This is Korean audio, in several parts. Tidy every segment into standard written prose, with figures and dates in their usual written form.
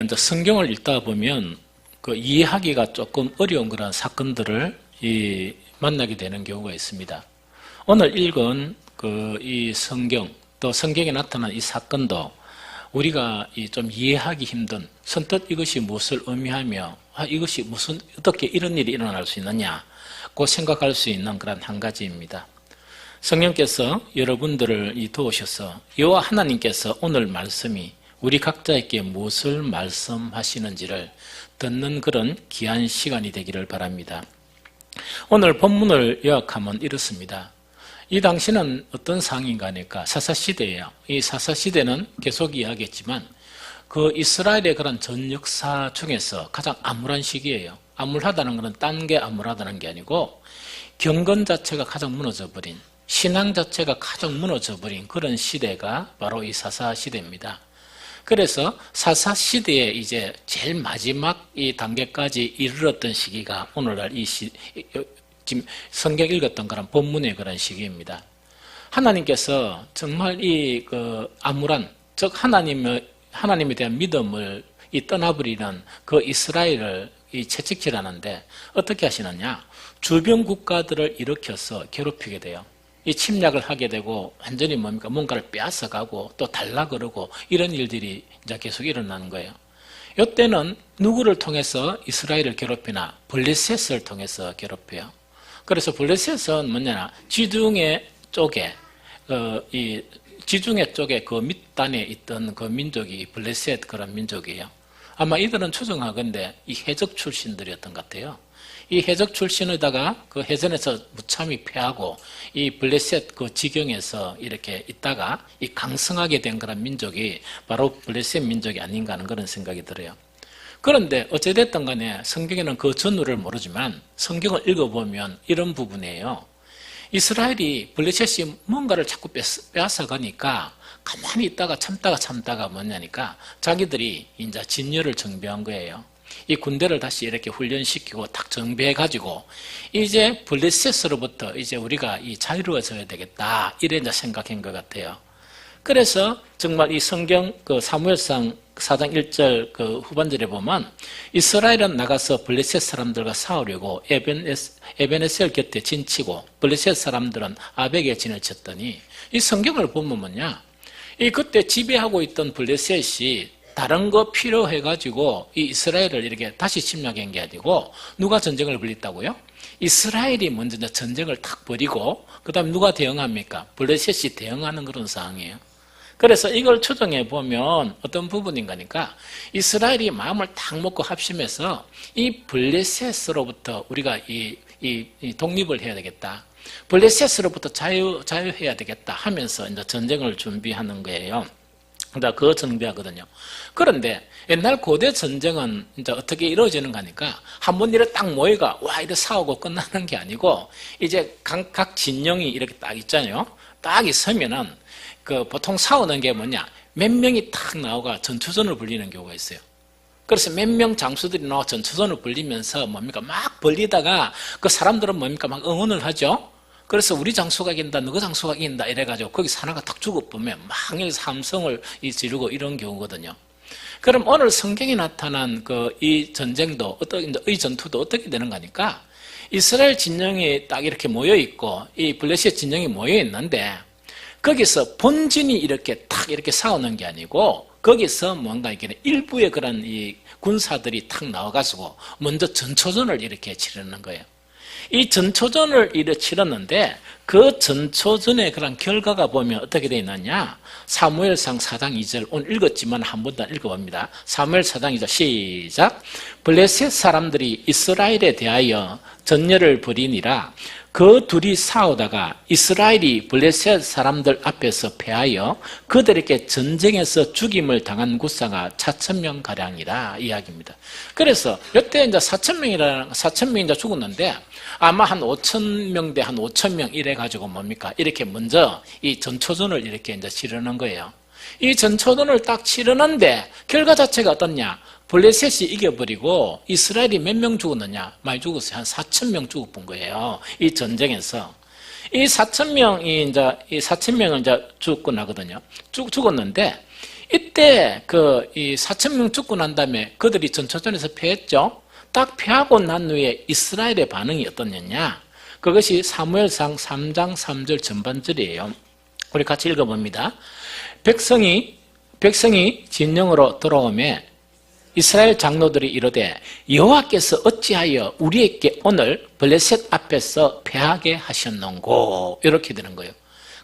이제 성경을 읽다 보면 그 이해하기가 조금 어려운 그런 사건들을 만나게 되는 경우가 있습니다. 오늘 읽은 이 성경, 또 성경에 나타난 이 사건도 우리가 좀 이해하기 힘든, 선뜻 이것이 무엇을 의미하며 이것이 어떻게 이런 일이 일어날 수 있느냐고 생각할 수 있는 그런 한 가지입니다. 성령께서 여러분들을 도우셔서 여호와 하나님께서 오늘 말씀이 우리 각자에게 무엇을 말씀하시는지를 듣는 그런 귀한 시간이 되기를 바랍니다. 오늘 본문을 요약하면 이렇습니다. 이 당시는 어떤 상황인가 하니까 사사시대예요. 이 사사시대는 계속 이야기했지만 그 이스라엘의 그런 전 역사 중에서 가장 암울한 시기예요. 암울하다는 것은 딴 게 암울하다는 게 아니고 경건 자체가 가장 무너져버린, 신앙 자체가 가장 무너져버린 그런 시대가 바로 이 사사시대입니다. 그래서 사사시대에 이제 제일 마지막 이 단계까지 이르렀던 시기가 오늘날 지금 성경 읽었던 그런 본문의 그런 시기입니다. 하나님께서 정말 암울한, 즉 하나님에 대한 믿음을 떠나버리는 그 이스라엘을 채찍질하는데 어떻게 하시느냐? 주변 국가들을 일으켜서 괴롭히게 돼요. 이 침략을 하게 되고 완전히 뭔가를 빼앗아가고 또 달라 그러고 이런 일들이 이제 계속 일어나는 거예요. 이때는 누구를 통해서 이스라엘을 괴롭히나? 블레셋을 통해서 괴롭혀요. 그래서 블레셋은 뭐냐? 지중해 쪽에 그 밑단에 있던 그 민족이 블레셋 그런 민족이에요. 아마 이들은 추정하건대 이 해적 출신들이었던 것 같아요. 이 해적 출신에다가 그 해전에서 무참히 패하고 이 블레셋 그 지경에서 이렇게 있다가 이 강성하게 된 그런 민족이 바로 블레셋 민족이 아닌가 하는 그런 생각이 들어요. 그런데 어찌됐든 간에 성경에는 그 전후를 모르지만 성경을 읽어보면 이런 부분이에요. 이스라엘이 블레셋이 뭔가를 자꾸 빼앗아가니까 가만히 있다가 참다가 뭐냐니까 자기들이 이제 진열을 정비한 거예요. 이 군대를 다시 이렇게 훈련시키고 딱 정비해가지고 이제 블레셋으로부터 이제 우리가 자유로워져야 되겠다 이래 이제 생각한 것 같아요. 그래서 정말 이 성경 사무엘상 4장 1절 후반절에 보면 이스라엘은 나가서 블레셋 사람들과 싸우려고 에벤에셀 곁에 진치고 블레셋 사람들은 아벡에 진을 쳤더니 이 성경을 보면 뭐냐? 그때 지배하고 있던 블레셋이 다른 거 필요해가지고 이 이스라엘을 이렇게 다시 침략한 게 아니고 누가 전쟁을 벌였다고요? 이스라엘이 먼저 전쟁을 탁 벌이고 그 다음에 누가 대응합니까? 블레셋이 대응하는 그런 상황이에요. 그래서 이걸 추정해 보면 어떤 부분인가니까 이스라엘이 마음을 탁 먹고 합심해서 이 블레셋으로부터 우리가 이 독립을 해야 되겠다. 블레셋으로부터 자유해야 되겠다 하면서 이제 전쟁을 준비하는 거예요. 그 정비하거든요. 그런데 옛날 고대 전쟁은 이제 어떻게 이루어지는가 하니까 한 번 이렇게 딱 모여가 이렇게 싸우고 끝나는 게 아니고 이제 각 진영이 이렇게 딱 있잖아요. 딱 있으면은 보통 싸우는 게 뭐냐? 몇 명이 딱 나오가 전투전을 벌리는 경우가 있어요. 그래서 몇 명 장수들이 나와 전투전을 벌리면서 막 벌리다가 그 사람들은 막 응원을 하죠. 그래서 우리 장수가 이긴다, 너그 장수가 이긴다 이래가지고 거기서 하나가 딱 죽어보면 막 여기서 함성을 지르고 이런 경우거든요. 그럼 오늘 성경에 나타난 이 전쟁도 이 전투도 어떻게 되는가 하니까 이스라엘 진영이 딱 이렇게 모여있고 이 블레셋 진영이 모여있는데 거기서 본진이 이렇게 탁 이렇게 싸우는 게 아니고 거기서 뭔가 이렇게 일부의 그런 이 군사들이 탁 나와가지고 먼저 전초전을 이렇게 치르는 거예요. 이 전초전을 이렇게 치렀는데 그 전초전의 그런 결과가 보면 어떻게 되어 있느냐? 사무엘상 4장 2절 오늘 읽었지만 한 번 더 읽어봅니다. 사무엘 4장 2절 시작. 블레셋 사람들이 이스라엘에 대하여 전열을 벌이니라. 그 둘이 싸우다가 이스라엘이 블레셋 사람들 앞에서 패하여 그들에게 전쟁에서 죽임을 당한 구사가 4,000명 가량이라 이야기입니다. 그래서 이때 이제 4,000명이 이제 죽었는데 아마 한 5,000명 대 한 5,000명 이래 가지고 뭡니까? 이렇게 먼저 이 전초전을 이렇게 이제 치르는 거예요. 이 전초전을 딱 치르는데 결과 자체가 어떻냐? 블레셋이 이겨버리고 이스라엘이 몇 명 죽었느냐? 많이 죽었어요. 한 4,000명 죽어본 거예요. 이 전쟁에서. 이 4,000명을 이제 죽고 나거든요. 죽었는데 이때 이 4,000명 죽고 난 다음에 그들이 전초전에서 패했죠. 딱 패하고 난 후에 이스라엘의 반응이 어떻느냐? 그것이 사무엘상 3장 3절 전반절이에요. 우리 같이 읽어봅니다. 백성이 진영으로 돌아오매 이스라엘 장로들이 이르되 여호와께서 어찌하여 우리에게 오늘 블레셋 앞에서 패하게 하셨는고, 이렇게 되는 거예요.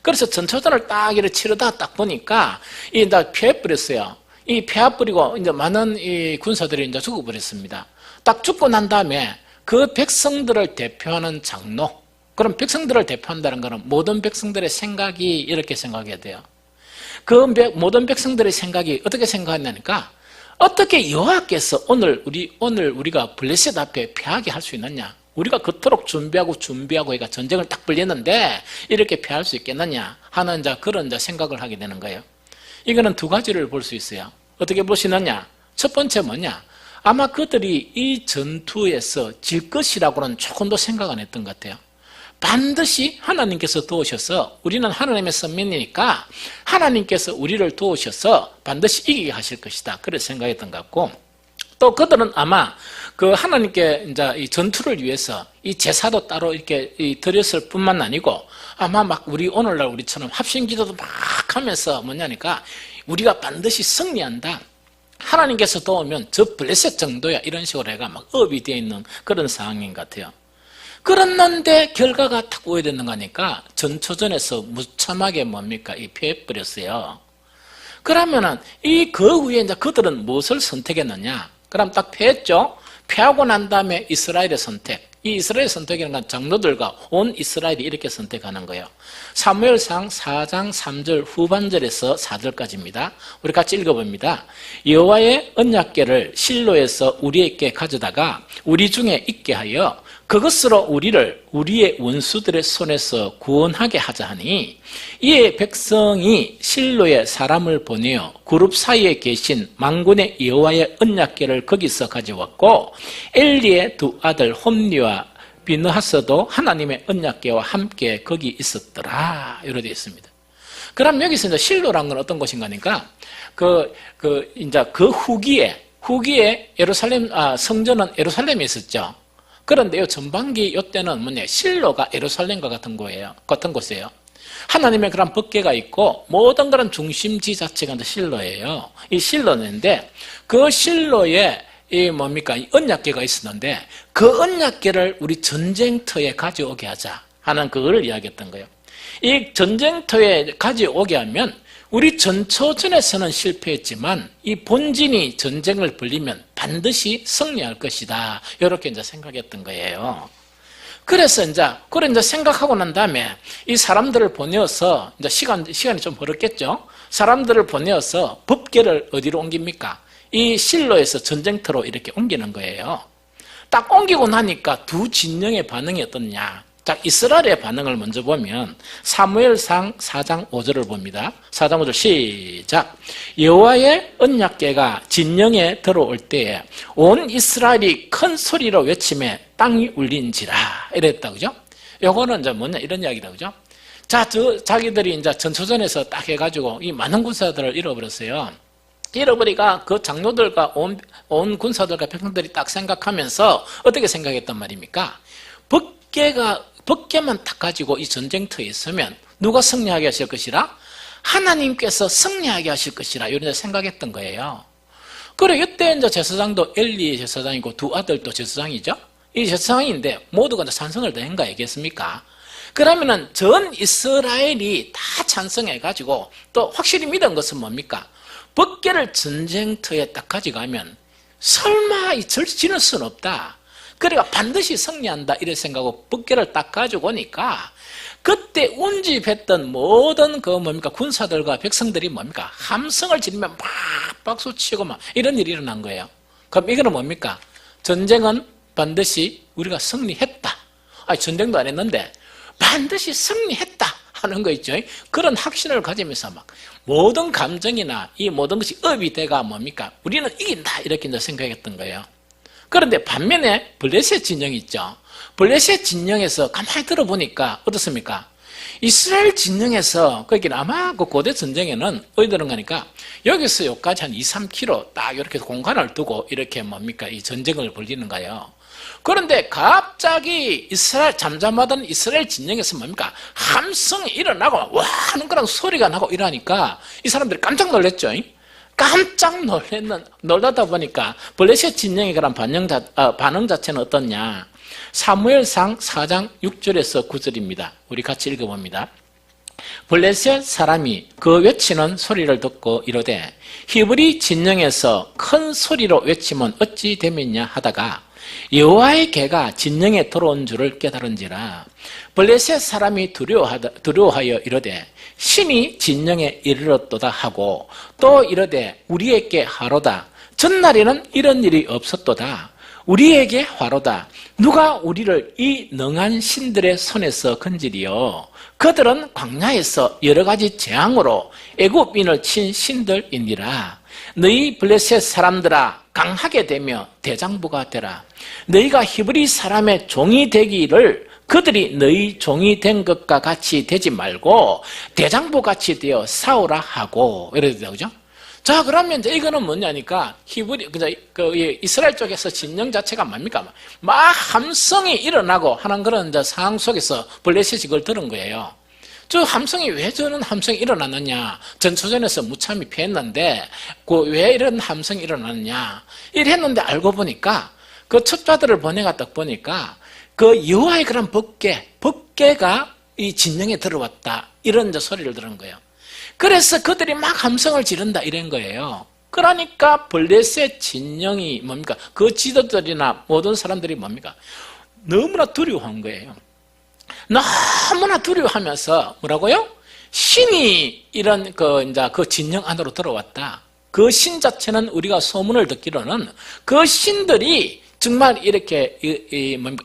그래서 전초전을 딱 이렇게 치르다 딱 보니까 이제 패해버렸어요. 이 패해버리고 이제 많은 이 군사들이 이제 죽어버렸습니다. 딱 죽고 난 다음에 그 백성들을 대표하는 장로, 그럼 백성들을 대표한다는 것은 모든 백성들의 생각이 이렇게 생각해야 돼요. 그 모든 백성들의 생각이 어떻게 생각했냐니까, 어떻게 여호와께서 오늘 우리가 블레셋 앞에 패하게 할 수 있느냐? 우리가 그토록 준비하고 해가 전쟁을 딱 벌였는데 이렇게 패할 수 있겠느냐 하는 그런 생각을 하게 되는 거예요. 이거는 두 가지를 볼 수 있어요. 어떻게 보시느냐? 첫 번째 뭐냐? 아마 그들이 이 전투에서 질 것이라고는 조금도 생각 안 했던 것 같아요. 반드시 하나님께서 도우셔서, 우리는 하나님의 선민이니까 하나님께서 우리를 도우셔서 반드시 이기게 하실 것이다, 그렇게 생각했던 것 같고, 또 그들은 아마 그 하나님께 이제 이 전투를 위해서 이 제사도 따로 이렇게 드렸을 뿐만 아니고, 아마 막 오늘날 우리처럼 합심기도도 막 하면서 뭐냐니까, 우리가 반드시 승리한다, 하나님께서 도우면 저 블레셋 정도야, 이런 식으로 해가 막 업이 되어 있는 그런 상황인 것 같아요. 그랬는데 결과가 딱 오해되는 거니까 전초전에서 무참하게 패해버렸어요. 그러면은 그 후에 이제 그들은 무엇을 선택했느냐? 그럼 딱 패했죠? 패하고 난 다음에 이스라엘의 선택. 이 이스라엘 선택이라는 건 장로들과 온 이스라엘이 이렇게 선택하는 거예요. 사무엘상 4장 3절 후반절에서 4절까지입니다. 우리 같이 읽어봅니다. 여호와의 언약궤를 실로에서 우리에게 가져다가 우리 중에 있게 하여 그것으로 우리를 우리의 원수들의 손에서 구원하게 하자 하니, 이에 백성이 실로에 사람을 보내어 그룹 사이에 계신 만군의 여호와의 언약궤를 거기서 가져왔고, 엘리의 두 아들 홈리와 비느하스도 하나님의 언약궤와 함께 거기 있었더라, 이렇게 되어 있습니다. 그럼 여기서 이제 실로란 건 어떤 곳인가 하니까, 이제 그 후기에 성전은 예루살렘에 있었죠. 그런데요, 전반기 이때는 실로가 예루살렘과 같은 곳이에요. 하나님의 그런 법궤가 있고 모든 그런 중심지 자체가 실로예요. 이 실로인데, 그 실로에 이 언약궤가 있었는데, 그 언약궤를 우리 전쟁터에 가져오게 하자 하는 그걸 이야기했던 거예요. 이 전쟁터에 가져오게 하면 우리 전초전에서는 실패했지만 이 본진이 전쟁을 벌리면 반드시 승리할 것이다, 이렇게 이제 생각했던 거예요. 그래서 이제 생각하고 난 다음에 이 사람들을 보내어서 이제 시간이 좀 벌었겠죠. 사람들을 보내어서 법궤를 어디로 옮깁니까? 이 실로에서 전쟁터로 이렇게 옮기는 거예요. 딱 옮기고 나니까 두 진영의 반응이 어떻냐? 자, 이스라엘의 반응을 먼저 보면 사무엘상 4장 5절을 봅니다. 4장 5절 시작. 여호와의 언약궤가 진영에 들어올 때에 온 이스라엘이 큰 소리로 외치며 땅이 울린지라, 이랬다, 그죠? 요거는 이제 뭐냐, 이런 이야기다, 그죠? 자, 자기들이 이제 전초전에서 딱 해가지고 이 많은 군사들을 잃어버렸어요. 잃어버리가 그 장로들과 온 군사들과 백성들이 딱 생각하면서 어떻게 생각했단 말입니까? 법궤만 딱 가지고 이 전쟁터에 있으면 누가 승리하게 하실 것이라? 하나님께서 승리하게 하실 것이라, 이런 생각했던 거예요. 그래, 이때 이제 제사장도 엘리의 제사장이고 두 아들도 제사장이죠. 이 제사장인데 모두가 찬성을 다 한가 얘기했습니까? 그러면은 전 이스라엘이 다 찬성해가지고 또 확실히 믿은 것은 뭡니까? 법궤를 전쟁터에 딱 가져가면 설마 지는 수는 없다. 그러니까 반드시 승리한다, 이런 생각하고 법궤를 딱 가지고 오니까 그때 운집했던 모든 군사들과 백성들이 함성을 지르며 막 박수치고 막 이런 일이 일어난 거예요. 그럼 이거는 뭡니까? 전쟁은 반드시 우리가 승리했다. 전쟁도 안 했는데 반드시 승리했다 하는 거 있죠. 그런 확신을 가지면서 막 모든 감정이나 이 모든 것이 업이 돼가 우리는 이긴다, 이렇게 이제 생각했던 거예요. 그런데 반면에 블레셋 진영이 있죠. 블레셋 진영에서 가만히 들어보니까 어떻습니까? 이스라엘 진영에서 거기는 아마 그 고대 전쟁에는 어디들은 가니까 여기서 여기까지 한 2, 3km 딱 이렇게 공간을 두고 이렇게 뭡니까 이 전쟁을 벌이는 거예요. 그런데 갑자기 이스라엘 잠잠하던 이스라엘 진영에서 뭡니까 함성이 일어나고 와 하는 그런 소리가 나고 이러니까 이 사람들이 깜짝 놀랐죠. 깜짝 놀라다 보니까 블레셋 진영의 그런 반응 자체는 어떻냐. 사무엘상 4장 6절에서 9절입니다. 우리 같이 읽어봅니다. 블레셋 사람이 그 외치는 소리를 듣고 이르되 히브리 진영에서 큰 소리로 외치면 어찌 되겠냐 하다가 여호와의 개가 진영에 들어온 줄을 깨달은지라. 블레셋 사람이 두려워하여 이르되 신이 진영에 이르렀도다 하고 또 이르되 우리에게 화로다. 전날에는 이런 일이 없었도다. 우리에게 화로다. 누가 우리를 이 능한 신들의 손에서 건지리요. 그들은 광야에서 여러 가지 재앙으로 애굽인을 친 신들이니라. 너희 블레셋 사람들아 강하게 되며 대장부가 되라. 너희가 히브리 사람의 종이 되기를 그들이 너희 종이 된 것과 같이 되지 말고 대장부같이 되어 싸우라 하고 이래야 되죠. 자, 그러면 이제 이거는 뭐냐니까 이스라엘 쪽에서 진영 자체가 뭡니까? 막 함성이 일어나고 하는 그런 이제 상황 속에서 블레셋이 그걸 들은 거예요. 저 함성이 왜 저런 함성이 일어났느냐? 전초전에서 무참히 패했는데 왜 이런 함성이 일어났느냐? 이랬는데 알고 보니까 그 첩자들을 보내갔다 보니까 그 여호와의 그런 법궤가 이 진영에 들어왔다 이런 이제 소리를 들은 거예요. 그래서 그들이 막 함성을 지른다 이런 거예요. 그러니까 블레셋 진영이 뭡니까? 그 지도들이나 모든 사람들이 뭡니까? 너무나 두려워한 거예요. 너무나 두려워하면서 뭐라고요? 신이 이런 그 진영 안으로 들어왔다. 그 신 자체는 우리가 소문을 듣기로는 그 신들이 정말 이렇게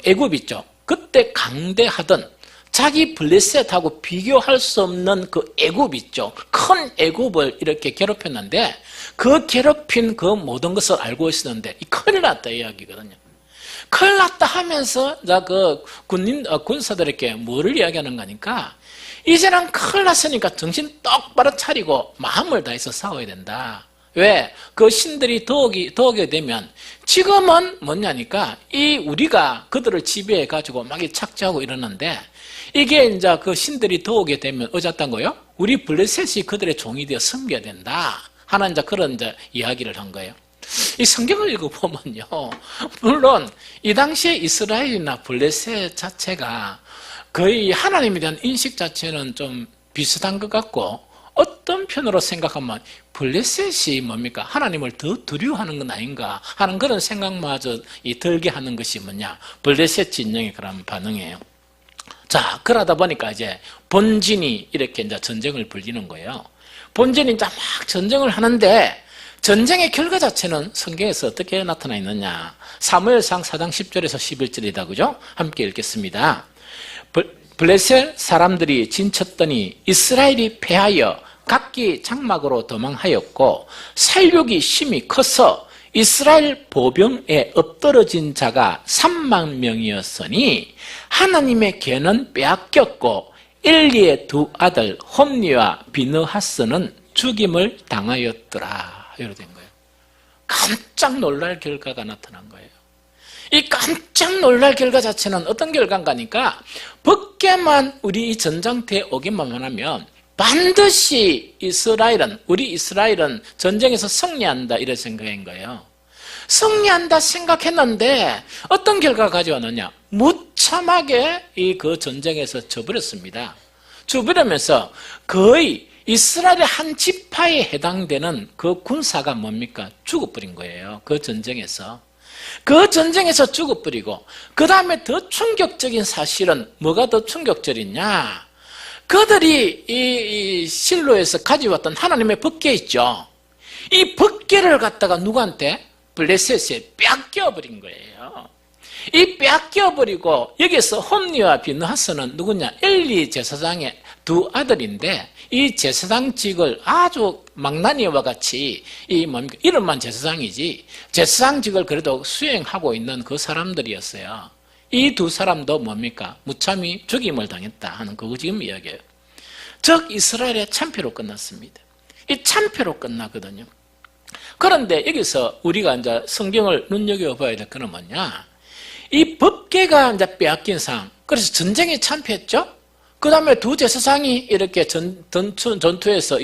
애굽 있죠. 그때 강대하던 자기 블레셋하고 비교할 수 없는 그 애굽 있죠. 큰 애굽을 이렇게 괴롭혔는데 그 괴롭힌 그 모든 것을 알고 있었는데 큰일 났다 이야기거든요. 큰일 났다 하면서 그 군사들에게 뭐를 이야기하는 거니까 이제는 큰일 났으니까 정신 똑바로 차리고 마음을 다해서 싸워야 된다. 왜? 그 신들이 더오게 되면 지금은 뭐냐니까 우리가 그들을 지배해 가지고 막 착취하고 이러는데 이게 이제 그 신들이 더오게 되면 어쨌단 거요? 우리 블레셋이 그들의 종이 되어 섬겨야 된다 하는 이제 그런 이제 이야기를 한 거예요. 이 성경을 읽어보면요. 물론 이 당시에 이스라엘이나 블레셋 자체가 거의 하나님에 대한 인식 자체는 좀 비슷한 것 같고 어떤 편으로 생각하면 블레셋이 뭡니까? 하나님을 더 두려워하는 건 아닌가 하는 그런 생각마저 들게 하는 것이 뭐냐? 블레셋 진영의 그런 반응이에요. 자, 그러다 보니까 이제 본진이 이렇게 이제 전쟁을 벌이는 거예요. 본진이 이제 막 전쟁을 하는데 전쟁의 결과 자체는 성경에서 어떻게 나타나 있느냐? 사무엘상 4장 10절에서 11절이다. 그죠? 함께 읽겠습니다. 블레셋 사람들이 진쳤더니 이스라엘이 패하여 각기 장막으로 도망하였고 살육이 심히 커서 이스라엘 보병에 엎드러진 자가 3만 명이었으니 하나님의 계는 빼앗겼고 엘리의 두 아들 홈니와 비느하스는 죽임을 당하였더라. 이렇게 된 거예요. 깜짝 놀랄 결과가 나타난 거예요. 이 깜짝 놀랄 결과 자체는 어떤 결과인가니까 법궤만 우리 이 전장터에 오기만 하면 반드시 우리 이스라엘은 전쟁에서 승리한다 이런 생각인 거예요. 승리한다 생각했는데 어떤 결과가 가져왔느냐? 무참하게 그 전쟁에서 져버렸습니다. 져버리면서 거의 이스라엘의 한 지파에 해당되는 그 군사가 뭡니까? 죽어버린 거예요. 그 전쟁에서. 그 전쟁에서 죽어버리고 그 다음에 더 충격적인 사실은 뭐가 더 충격적이냐? 그들이 이 실로에서 가져왔던 하나님의 법궤 있죠. 이 법궤를 갖다가 누구한테? 블레셋에 뺏겨버린 거예요. 이 뺏겨버리고 여기서 홈니와 비느하스는 누구냐? 엘리 제사장의 두 아들인데 이 제사장직을 아주 망나니와 같이 이름만 제사장이지 제사장직을 그래도 수행하고 있는 그 사람들이었어요. 이 두 사람도 뭡니까? 무참히 죽임을 당했다 하는 그거 지금 이야기예요. 즉 이스라엘의 참패로 끝났습니다. 이 참패로 끝나거든요. 그런데 여기서 우리가 이제 성경을 눈여겨봐야 될 거는 뭐냐? 이 법궤가 이제 빼앗긴 상황. 그래서 전쟁이 참패했죠? 그 다음에 두 제사장이 이렇게 전투에서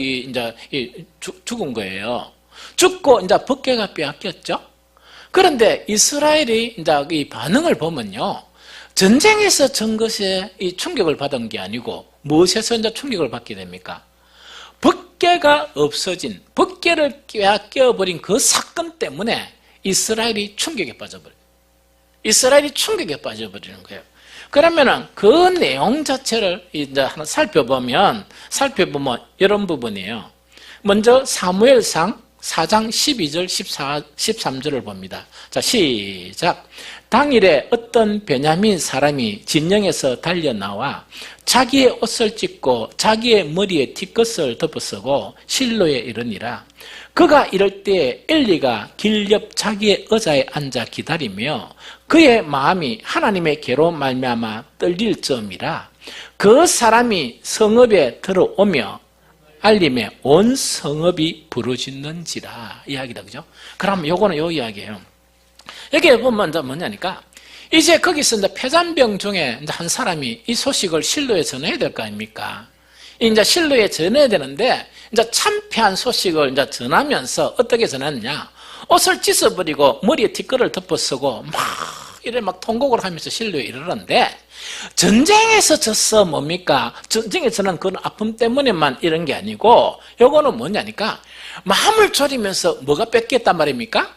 죽은 거예요. 죽고 이제 법궤가 빼앗겼죠? 그런데 이스라엘이 이제 이 반응을 보면요. 전쟁에서 전 것에 이 충격을 받은 게 아니고 무엇에서 이제 충격을 받게 됩니까? 법궤가 없어진, 법궤를 빼앗겨버린 그 사건 때문에 이스라엘이 충격에 빠져버려요. 이스라엘이 충격에 빠져버리는 거예요. 그러면은 그 내용 자체를 이제 하나 살펴보면 이런 부분이에요. 먼저 사무엘상 4장 12절, 13절을 봅니다. 자, 시작. 당일에 어떤 베냐민 사람이 진영에서 달려나와 자기의 옷을 찢고 자기의 머리에 티끝을 덮어쓰고 실로에 이르니라. 그가 이럴 때 엘리가 길 옆 자기의 의자에 앉아 기다리며 그의 마음이 하나님의 계로 말미암아 떨릴 점이라. 그 사람이 성읍에 들어오며 알림에 온 성읍이 부르짖는지라 이야기다, 그죠? 그럼 요거는 요 이야기예요. 여기에 보면 이제 뭐냐니까 이제 거기서 이제 폐잔병 중에 이제 한 사람이 이 소식을 실로에 전해야 될 거 아닙니까? 이제 실로에 전해야 되는데 이제 참패한 소식을 이제 전하면서 어떻게 전했냐? 옷을 찢어버리고 머리에 티끌을 덮어쓰고 막 통곡을 하면서 실로에 이르는데 전쟁에서 졌어 뭡니까? 전쟁에서는 그런 아픔 때문에만 이런 게 아니고 요거는 뭐냐니까 마음을 졸이면서 뭐가 뺏겼단 말입니까?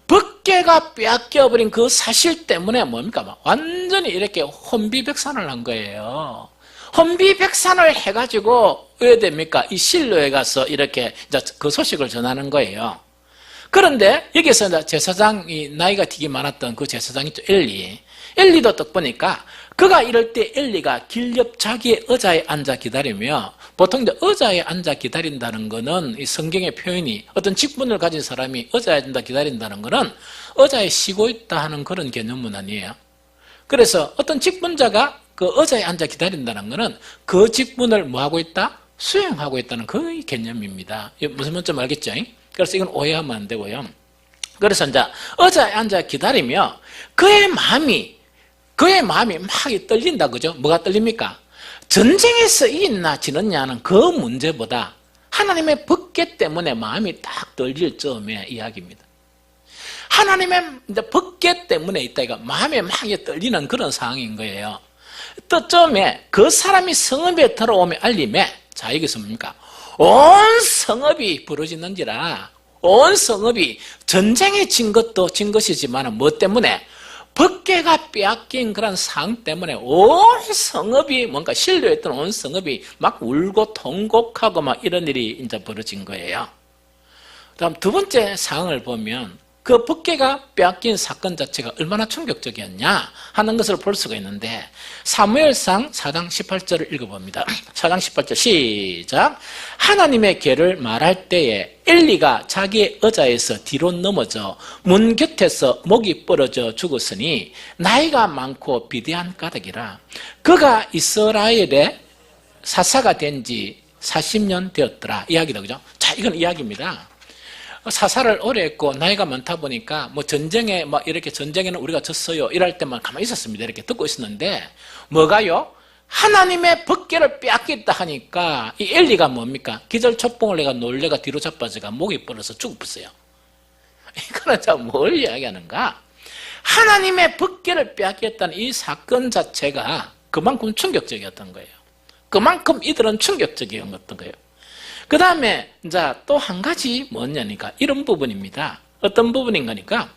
법궤가 빼앗겨버린 그 사실 때문에 뭡니까? 막 완전히 이렇게 혼비백산을 한 거예요. 혼비백산을 해가지고 왜 됩니까? 이 실로에 가서 이렇게 그 소식을 전하는 거예요. 그런데 여기서 이제 제사장이 나이가 되게 많았던 그 제사장 있죠, 엘리도 딱 보니까 그가 이럴 때 엘리가 길 옆 자기의 의자에 앉아 기다리며 보통 이제 의자에 앉아 기다린다는 거는 이 성경의 표현이 어떤 직분을 가진 사람이 의자에 앉아 기다린다는 거는 의자에 쉬고 있다 하는 그런 개념은 아니에요. 그래서 어떤 직분자가 그 의자에 앉아 기다린다는 거는 그 직분을 뭐 하고 있다? 수행하고 있다는 그 개념입니다. 무슨 말인지 알겠죠? 그래서 이건 오해하면 안 되고요. 그래서 이제 의자에 앉아 기다리며 그의 마음이 막 떨린다, 그죠? 뭐가 떨립니까? 전쟁에서 이겼나 지느냐는 그 문제보다 하나님의 법궤 때문에 마음이 딱 떨릴 점의 이야기입니다. 하나님의 법궤 때문에 있다, 이거 마음에 막 떨리는 그런 상황인 거예요. 또 처음에 그 사람이 성읍에 들어오며 알림에 자, 여기서 뭡니까? 온 성읍이 부르짖는지라. 온 성읍이 전쟁에 진 것도 진 것이지만 뭐 때문에? 법궤가 빼앗긴 그런 상황 때문에 온 성읍이 뭔가 신뢰했던 온 성읍이 막 울고 통곡하고 막 이런 일이 이제 벌어진 거예요. 다음 두 번째 상황을 보면 그 법궤가 빼앗긴 사건 자체가 얼마나 충격적이었냐 하는 것을 볼 수가 있는데 사무엘상 4장 18절을 읽어봅니다. 4장 18절 시작. 하나님의 계를 말할 때에 엘리가 자기의 의자에서 뒤로 넘어져 문 곁에서 목이 부러져 죽었으니 나이가 많고 비대한 까닭이라. 그가 이스라엘의 사사가 된 지 40년 되었더라. 이야기다, 그죠? 자, 이건 이야기입니다. 사사를 오래 했고 나이가 많다 보니까 뭐 전쟁에 막 이렇게 전쟁에는 우리가 졌어요 이럴 때만 가만히 있었습니다. 이렇게 듣고 있었는데 뭐가요? 하나님의 법궤를 빼앗겼다 하니까 이 엘리가 뭡니까? 기절초풍을 내가 놀래가 뒤로 자빠져가 목이 부러서 죽었어요. 이거는 자 뭘 이야기하는가? 하나님의 법궤를 빼앗겼다는 이 사건 자체가 그만큼 충격적이었던 거예요. 그만큼 이들은 충격적이었던 거예요. 그 다음에 이제 또 한 가지 뭐냐니까 이런 부분입니다. 어떤 부분인가니까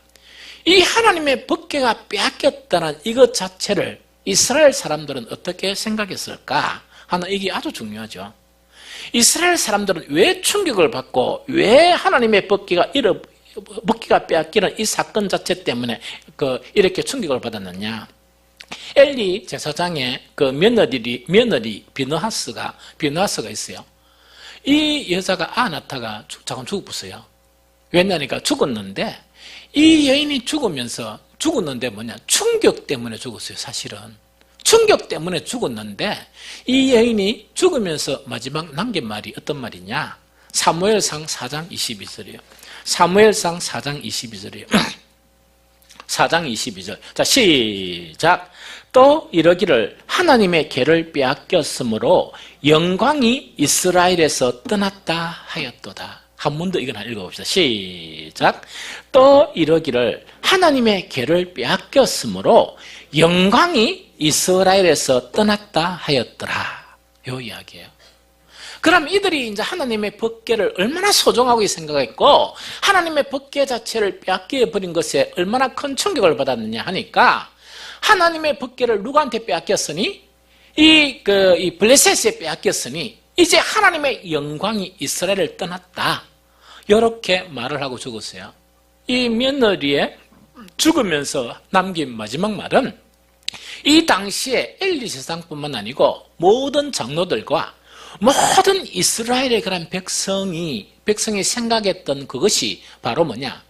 이 하나님의 법궤가 빼앗겼다는 이것 자체를 이스라엘 사람들은 어떻게 생각했을까 하는 이게 아주 중요하죠. 이스라엘 사람들은 왜 충격을 받고 왜 하나님의 법궤가 빼앗기는 이 사건 자체 때문에 이렇게 충격을 받았느냐? 엘리 제사장의 그 며느리 비느하스가 있어요. 이 여자가 아나타가 잠깐 죽었어요. 왜냐니까 죽었는데 이 여인이 죽었는데 뭐냐? 충격 때문에 죽었어요. 사실은 충격 때문에 죽었는데 이 여인이 죽으면서 마지막 남긴 말이 어떤 말이냐? 사무엘상 4장 22절이에요. 사무엘상 4장 22절이에요. 4장 22절. 자, 시작. 또 이러기를 하나님의 궤를 빼앗겼으므로 영광이 이스라엘에서 떠났다 하였도다. 한 번 더 이건 읽어봅시다. 시작. 또 이러기를 하나님의 궤를 빼앗겼으므로 영광이 이스라엘에서 떠났다 하였더라. 요 이야기예요. 그럼 이들이 이제 하나님의 법궤를 얼마나 소중하게 생각했고 하나님의 법궤 자체를 빼앗겨 버린 것에 얼마나 큰 충격을 받았느냐 하니까 하나님의 법궤를 누구한테 빼앗겼으니 이 블레셋에 빼앗겼으니 이제 하나님의 영광이 이스라엘을 떠났다. 이렇게 말을 하고 죽었어요. 이 며느리의 죽으면서 남긴 마지막 말은 이 당시에 엘리 제사장뿐만 아니고 모든 장로들과 모든 이스라엘의 그런 백성이 생각했던 그것이 바로 뭐냐?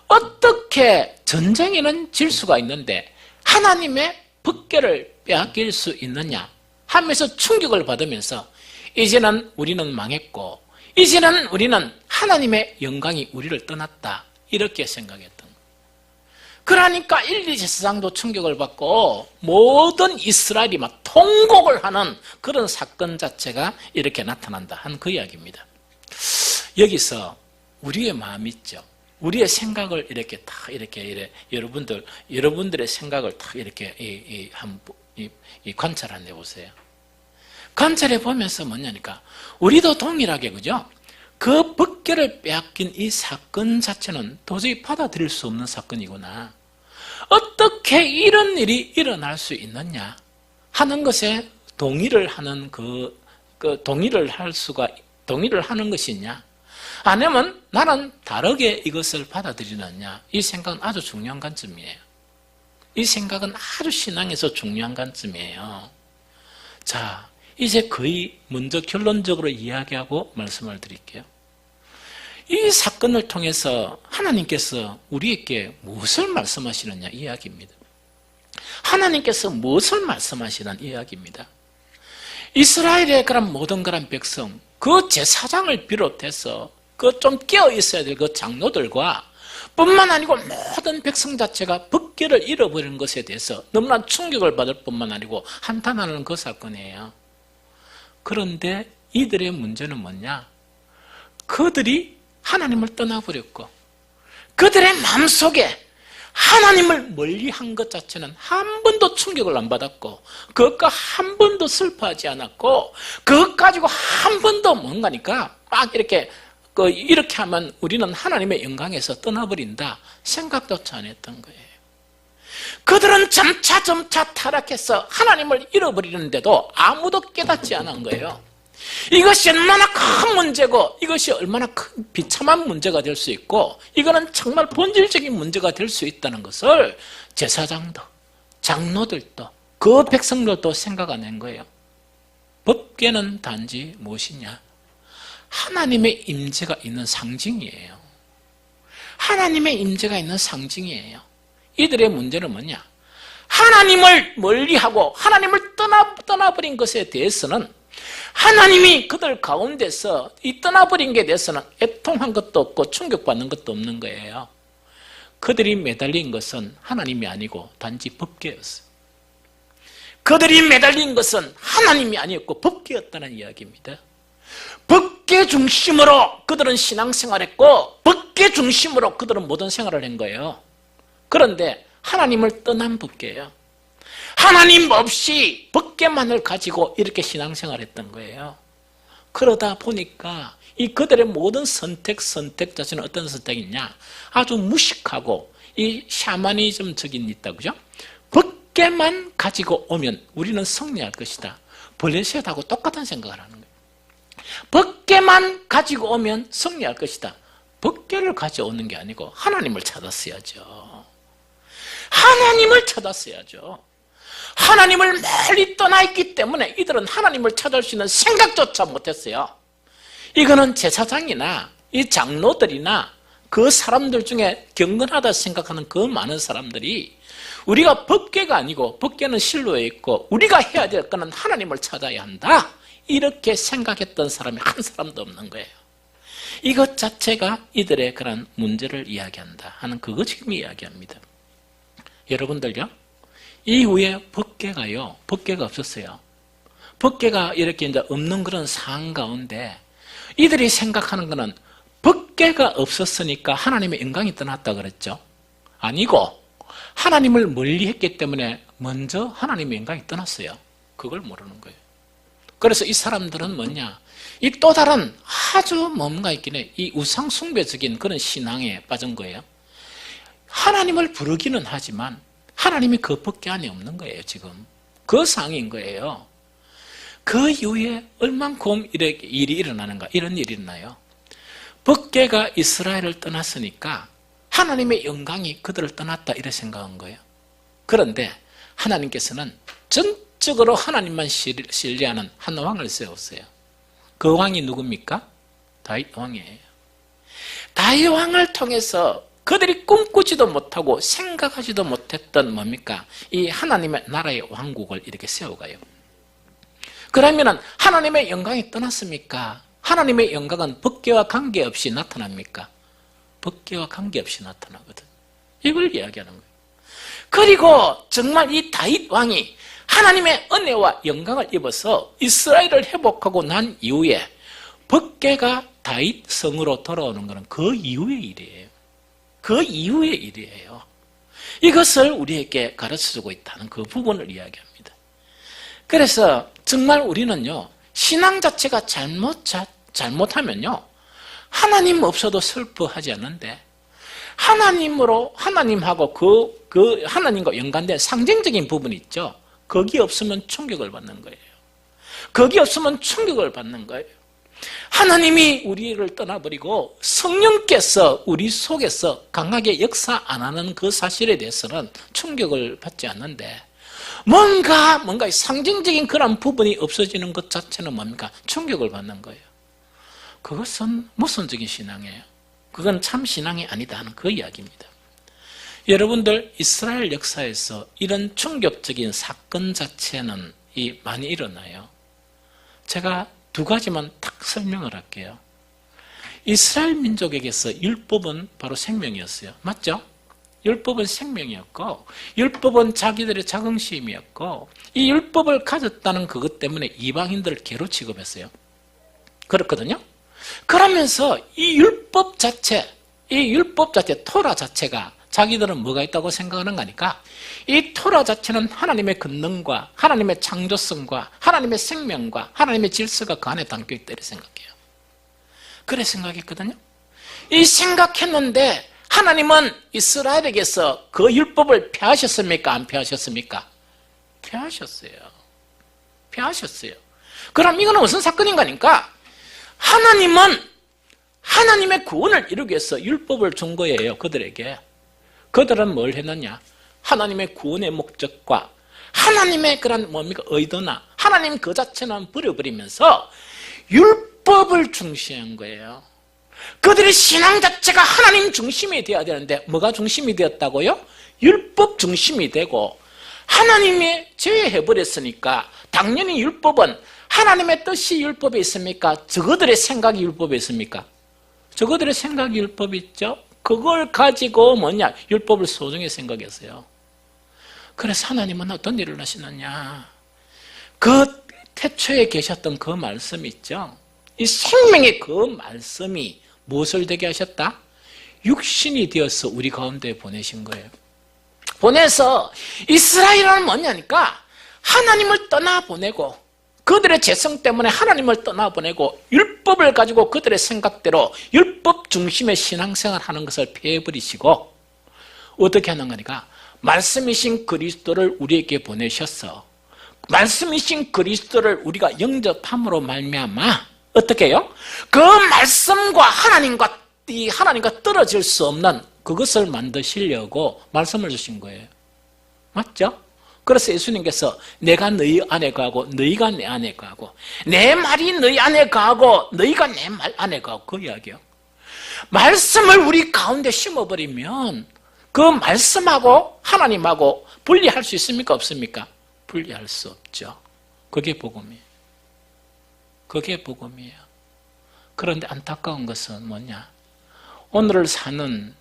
어떻게 전쟁에는 질 수가 있는데 하나님의 법궤를 빼앗길 수 있느냐 하면서 충격을 받으면서 이제는 우리는 망했고 이제는 우리는 하나님의 영광이 우리를 떠났다 이렇게 생각했던 거예요. 그러니까 엘리 제사장도 충격을 받고 모든 이스라엘이 막 통곡을 하는 그런 사건 자체가 이렇게 나타난다 한 그 이야기입니다. 여기서 우리의 마음이 있죠. 우리의 생각을 이렇게 다 이렇게 여러분들의 생각을 다 이렇게 관찰해 보세요. 관찰해 보면서 뭐냐니까 우리도 동일하게 그죠? 그 법궤를 빼앗긴 이 사건 자체는 도저히 받아들일 수 없는 사건이구나. 어떻게 이런 일이 일어날 수 있느냐 하는 것에 동의를 하는 동의를 하는 것이냐 아니면 나는 다르게 이것을 받아들이느냐 이 생각은 아주 중요한 관점이에요. 이 생각은 아주 신앙에서 중요한 관점이에요. 자, 이제 거의 먼저 결론적으로 이야기하고 말씀을 드릴게요. 이 사건을 통해서 하나님께서 우리에게 무엇을 말씀하시느냐 이야기입니다. 하나님께서 무엇을 말씀하시는 이야기입니다. 이스라엘의 그런 모든 그런 백성, 그 제사장을 비롯해서 그 좀 깨어 있어야 될 그 장로들과 뿐만 아니고 모든 백성 자체가 법궤를 잃어버린 것에 대해서 너무나 충격을 받을 뿐만 아니고 한탄하는 그 사건이에요. 그런데 이들의 문제는 뭐냐? 그들이 하나님을 떠나버렸고 그들의 마음속에 하나님을 멀리한 것 자체는 한 번도 충격을 안 받았고 그것과 한 번도 슬퍼하지 않았고 그것 가지고 한 번도 뭔가니까 막 이렇게 하면 우리는 하나님의 영광에서 떠나버린다 생각조차 안 했던 거예요. 그들은 점차 타락해서 하나님을 잃어버리는데도 아무도 깨닫지 않은 거예요. 이것이 얼마나 큰 문제고 이것이 얼마나 큰 비참한 문제가 될 수 있고 이거는 정말 본질적인 문제가 될 수 있다는 것을 제사장도 장로들도 그 백성들도 생각 안 한 거예요. 법궤는 단지 무엇이냐? 하나님의 임재가 있는 상징이에요. 하나님의 임재가 있는 상징이에요. 이들의 문제는 뭐냐? 하나님을 멀리하고 하나님을 떠나버린 것에 대해서는 하나님이 그들 가운데서 이 떠나버린 것에 대해서는 애통한 것도 없고 충격받는 것도 없는 거예요. 그들이 매달린 것은 하나님이 아니고 단지 법궤였어요. 그들이 매달린 것은 하나님이 아니었고 법궤였다는 이야기입니다. 법궤 중심으로 그들은 신앙생활했고 법궤 중심으로 그들은 모든 생활을 한 거예요. 그런데 하나님을 떠난 법궤예요. 하나님 없이 법궤만을 가지고 이렇게 신앙생활했던 거예요. 그러다 보니까 이 그들의 모든 선택 자체는 어떤 선택이냐? 아주 무식하고 이 샤머니즘적인 있다, 그죠? 법궤만 가지고 오면 우리는 승리할 것이다. 블레셋하고 똑같은 생각을 하는 거예요. 법궤만 가지고 오면 승리할 것이다. 법궤를 가져오는 게 아니고 하나님을 찾았어야죠. 하나님을 찾았어야죠. 하나님을 멀리 떠나 있기 때문에 이들은 하나님을 찾을 수 있는 생각조차 못했어요. 이거는 제사장이나 이 장로들이나 그 사람들 중에 경건하다 생각하는 그 많은 사람들이 우리가 법궤가 아니고 법궤는 실로에 있고 우리가 해야 될 거는 하나님을 찾아야 한다, 이렇게 생각했던 사람이 한 사람도 없는 거예요. 이것 자체가 이들의 그런 문제를 이야기한다 하는 그거 지금 이야기합니다. 여러분들요, 이후에 법궤가 없었어요. 법궤가 이렇게 이제 없는 그런 상황 가운데 이들이 생각하는 것은 법궤가 없었으니까 하나님의 영광이 떠났다 그랬죠. 아니고 하나님을 멀리 했기 때문에 먼저 하나님의 영광이 떠났어요. 그걸 모르는 거예요. 그래서 이 사람들은 뭐냐, 이 또 다른 아주 뭔가 있긴 이 우상숭배적인 그런 신앙에 빠진 거예요. 하나님을 부르기는 하지만 하나님이 그 법궤 안에 없는 거예요. 지금 그 상황인 거예요. 그 이후에 얼만큼 이렇게 일이 일어나는가, 이런 일이 있나요? 법궤가 이스라엘을 떠났으니까 하나님의 영광이 그들을 떠났다, 이렇게 생각한 거예요. 그런데 하나님께서는 전적으로 하나님만 신뢰하는 한 왕을 세웠어요. 그 왕이 누굽니까? 다윗 왕이에요. 다윗 왕을 통해서 그들이 꿈꾸지도 못하고 생각하지도 못했던 뭡니까? 이 하나님의 나라의 왕국을 이렇게 세워가요. 그러면 하나님의 영광이 떠났습니까? 하나님의 영광은 법궤와 관계없이 나타납니까? 법궤와 관계없이 나타나거든. 이걸 이야기하는 거예요. 그리고 정말 이 다윗 왕이 하나님의 은혜와 영광을 입어서 이스라엘을 회복하고 난 이후에 법궤가 다윗 성으로 돌아오는 것은 그 이후의 일이에요. 그 이후의 일이에요. 이것을 우리에게 가르쳐주고 있다는 그 부분을 이야기합니다. 그래서 정말 우리는요, 신앙 자체가 잘못하면요, 하나님 없어도 슬퍼하지 않는데 하나님하고 그 하나님과 연관된 상징적인 부분이 있죠. 거기 없으면 충격을 받는 거예요. 거기 없으면 충격을 받는 거예요. 하나님이 우리를 떠나버리고 성령께서 우리 속에서 강하게 역사 안 하는 그 사실에 대해서는 충격을 받지 않는데, 뭔가 상징적인 그런 부분이 없어지는 것 자체는 뭡니까? 충격을 받는 거예요. 그것은 모순적인 신앙이에요. 그건 참 신앙이 아니다 하는 그 이야기입니다. 여러분들, 이스라엘 역사에서 이런 충격적인 사건 자체는 많이 일어나요. 제가 두 가지만 딱 설명을 할게요. 이스라엘 민족에게서 율법은 바로 생명이었어요. 맞죠? 율법은 생명이었고, 율법은 자기들의 자긍심이었고, 이 율법을 가졌다는 그것 때문에 이방인들을 개로 취급했어요. 그렇거든요? 그러면서 이 율법 자체, 토라 자체가 자기들은 뭐가 있다고 생각하는 거니까, 이 토라 자체는 하나님의 권능과 하나님의 창조성과 하나님의 생명과 하나님의 질서가 그 안에 담겨있다, 이렇게 생각해요. 그래 생각했거든요. 이 생각했는데 하나님은 이스라엘에게서 그 율법을 폐하셨습니까? 안 폐하셨습니까? 폐하셨어요. 그럼 이거는 무슨 사건인가 하니까, 하나님은 하나님의 구원을 이루기 위해서 율법을 준 거예요. 그들에게. 그들은 뭘 했느냐? 하나님의 구원의 목적과 하나님의 그런 의도나 하나님 그 자체는 버려버리면서 율법을 중시한 거예요. 그들의 신앙 자체가 하나님 중심이 되어야 되는데 뭐가 중심이 되었다고요? 율법 중심이 되고, 하나님이 제외해버렸으니까 당연히 율법은 하나님의 뜻이 율법에 있습니까? 저거들의 생각이 율법에 있습니까? 저거들의 생각이 율법이 있죠? 그걸 가지고 율법을 소중히 생각했어요. 그래서 하나님은 어떤 일을 하시느냐, 그 태초에 계셨던 그 말씀 있죠? 이 생명의 그 말씀이 무엇을 되게 하셨다? 육신이 되어서 우리 가운데 보내신 거예요. 보내서 이스라엘은 뭐냐니까 하나님을 떠나보내고, 그들의 죄성 때문에 하나님을 떠나보내고 율법을 가지고 그들의 생각대로 율법 중심의 신앙생활을 하는 것을 폐해버리시고, 어떻게 하는 거니까 말씀이신 그리스도를 우리에게 보내셔서 말씀이신 그리스도를 우리가 영접함으로 말미암아 어떻게 해요? 그 말씀과 하나님과 떨어질 수 없는 그것을 만드시려고 말씀을 주신 거예요. 맞죠? 그래서 예수님께서 내가 너희 안에 거하고 너희가 내 안에 거하고 내 말이 너희 안에 거하고 너희가 내 말 안에 거하고, 그 이야기요. 말씀을 우리 가운데 심어버리면 그 말씀하고 하나님하고 분리할 수 있습니까? 없습니까? 분리할 수 없죠. 그게 복음이에요. 그게 복음이에요. 그런데 안타까운 것은 뭐냐? 오늘을 사는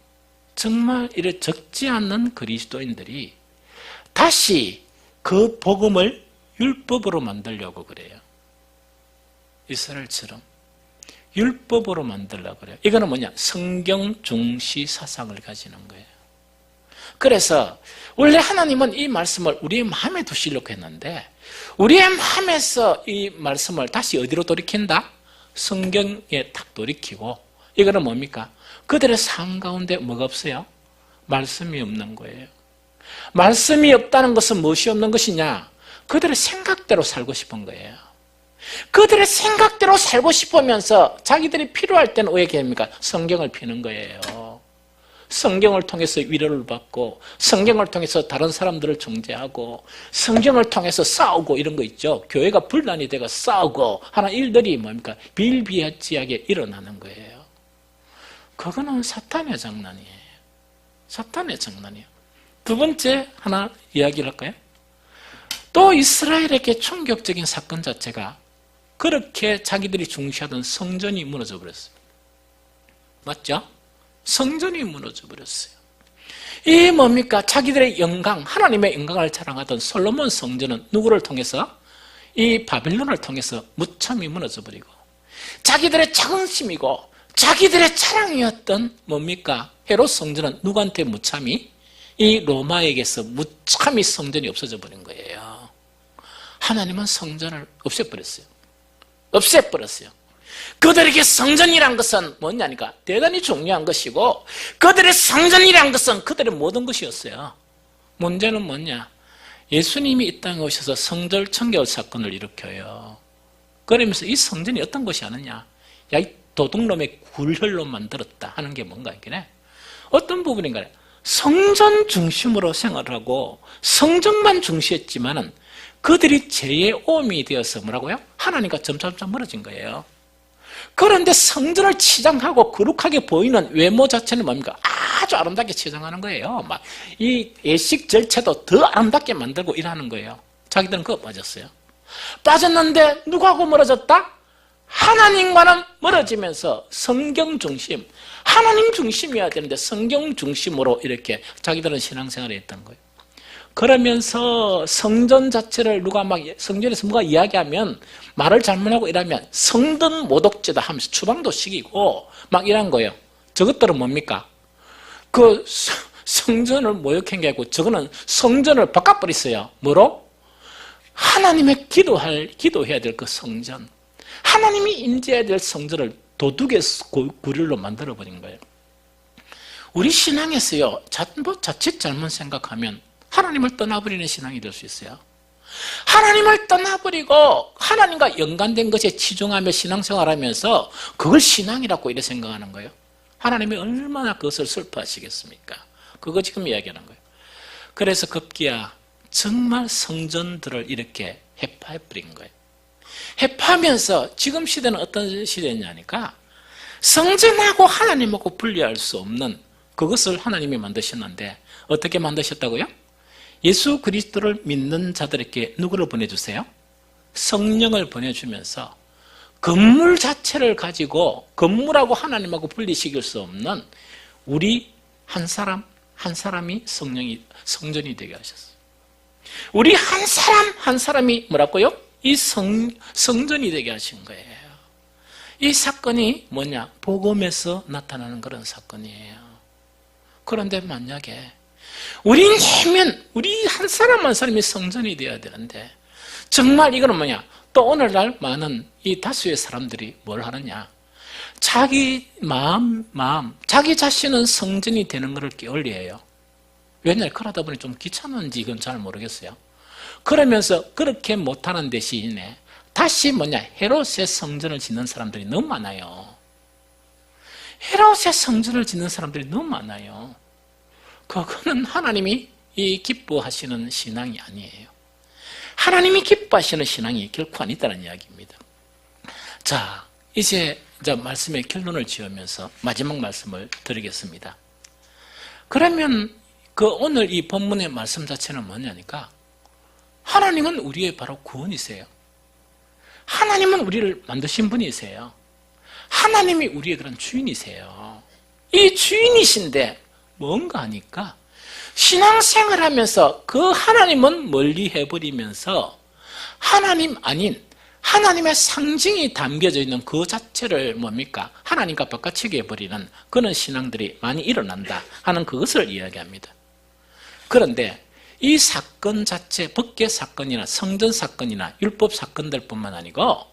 정말 이래 적지 않는 그리스도인들이 다시 그 복음을 율법으로 만들려고 그래요. 이스라엘처럼 율법으로 만들려고 그래요. 이거는 뭐냐? 성경 중시 사상을 가지는 거예요. 그래서 원래 하나님은 이 말씀을 우리의 마음에 두시려고 했는데 우리의 마음에서 이 말씀을 다시 어디로 돌이킨다? 성경에 딱 돌이키고 이거는 뭡니까? 그들의 삶 가운데 뭐가 없어요? 말씀이 없는 거예요. 말씀이 없다는 것은 무엇이 없는 것이냐? 그들의 생각대로 살고 싶은 거예요. 그들의 생각대로 살고 싶으면서 자기들이 필요할 때는 어떻게 합니까? 성경을 피는 거예요. 성경을 통해서 위로를 받고 성경을 통해서 다른 사람들을 정죄하고 성경을 통해서 싸우고 이런 거 있죠. 교회가 분란이 되고 싸우고 하는 일들이 뭡니까? 비일비재하게 일어나는 거예요. 그거는 사탄의 장난이에요. 사탄의 장난이에요. 두 번째 하나 이야기를 할까요? 또 이스라엘에게 충격적인 사건 자체가 그렇게 자기들이 중시하던 성전이 무너져 버렸어요. 맞죠? 성전이 무너져 버렸어요. 이 뭡니까? 자기들의 영광, 하나님의 영광을 자랑하던 솔로몬 성전은 누구를 통해서? 이 바빌론을 통해서 무참히 무너져 버리고 자기들의 자긍심이고 자기들의 자랑이었던 뭡니까? 헤롯 성전은 누구한테 무참히? 이 로마에게서 무참히 성전이 없어져 버린 거예요. 하나님은 성전을 없애버렸어요. 없애버렸어요. 그들에게 성전이란 것은 뭐냐니까 대단히 중요한 것이고 그들의 성전이란 것은 그들의 모든 것이었어요. 문제는 뭐냐? 예수님이 이 땅에 오셔서 성전 청결 사건을 일으켜요. 그러면서 이 성전이 어떤 것이 아느냐? 야, 이 도둑놈의 굴혈로 만들었다 하는 게 뭔가 이게 어떤 부분인가요? 성전 중심으로 생활하고 성전만 중시했지만은 그들이 죄의 오음이 되어서 뭐라고요? 하나님과 점점 멀어진 거예요. 그런데 성전을 치장하고 거룩하게 보이는 외모 자체는 뭡니까? 아주 아름답게 치장하는 거예요. 막 이 예식 절차도 더 아름답게 만들고 일하는 거예요. 자기들은 그거 빠졌어요. 빠졌는데 누구하고 멀어졌다? 하나님과는 멀어지면서 성경 중심, 하나님 중심이어야 되는데 성경 중심으로 이렇게 자기들은 신앙생활을 했던 거예요. 그러면서 성전 자체를 누가 막 성전에서 뭐가 이야기하면 말을 잘못하고 이러면 성전 모독죄다 하면서 추방도 시키고 막 이런 거예요. 저것들은 뭡니까? 그 성전을 모욕한 게 아니고 저거는 성전을 바꿔버렸어요. 뭐로? 하나님의 기도해야 될 그 성전, 하나님이 임재해야 될 성전을 도둑의 구릴로 만들어버린 거예요. 우리 신앙에서요, 자칫 잘못 생각하면 하나님을 떠나버리는 신앙이 될 수 있어요. 하나님을 떠나버리고 하나님과 연관된 것에 치중하며 신앙생활하면서 그걸 신앙이라고 이렇게 생각하는 거예요. 하나님이 얼마나 그것을 슬퍼하시겠습니까? 그거 지금 이야기하는 거예요. 그래서 급기야 정말 성전들을 이렇게 해파해버린 거예요. 해파하면서 지금 시대는 어떤 시대냐니까 성전하고 하나님하고 분리할 수 없는 그것을 하나님이 만드셨는데 어떻게 만드셨다고요? 예수 그리스도를 믿는 자들에게 누구를 보내주세요? 성령을 보내주면서 건물 자체를 가지고 건물하고 하나님하고 분리시킬 수 없는 우리 한 사람 한 사람이 성전이 되게 하셨어요. 우리 한 사람 한 사람이 뭐라고요? 이 성전이 되게 하신 거예요. 이 사건이 뭐냐? 복음에서 나타나는 그런 사건이에요. 그런데 만약에 우리는 우리 한 사람 한 사람이 성전이 되어야 되는데 정말 이거는 뭐냐? 또 오늘날 많은 이 다수의 사람들이 뭘 하느냐? 자기 마음, 자기 자신은 성전이 되는 것을 게을리해요. 왜냐하면 그러다 보니 좀 귀찮은지 이건 잘 모르겠어요. 그러면서 그렇게 못하는 대신에 다시 뭐냐? 헤롯의 성전을 짓는 사람들이 너무 많아요. 헤롯의 성전을 짓는 사람들이 너무 많아요. 그거는 하나님이 기뻐하시는 신앙이 아니에요. 하나님이 기뻐하시는 신앙이 결코 아니다는 이야기입니다. 자, 이제 이제 말씀의 결론을 지으면서 마지막 말씀을 드리겠습니다. 그러면 그 오늘 이 본문의 말씀 자체는 뭐냐니까 하나님은 우리의 바로 구원이세요. 하나님은 우리를 만드신 분이세요. 하나님이 우리의 그런 주인이세요. 이 주인이신데 뭔가 하니까 신앙생활 하면서 그 하나님은 멀리 해버리면서 하나님 아닌 하나님의 상징이 담겨져 있는 그 자체를 뭡니까? 하나님과 바꿔치기 해버리는 그런 신앙들이 많이 일어난다 하는 그것을 이야기합니다. 그런데 이 사건 자체, 법계 사건이나 성전 사건이나 율법 사건들 뿐만 아니고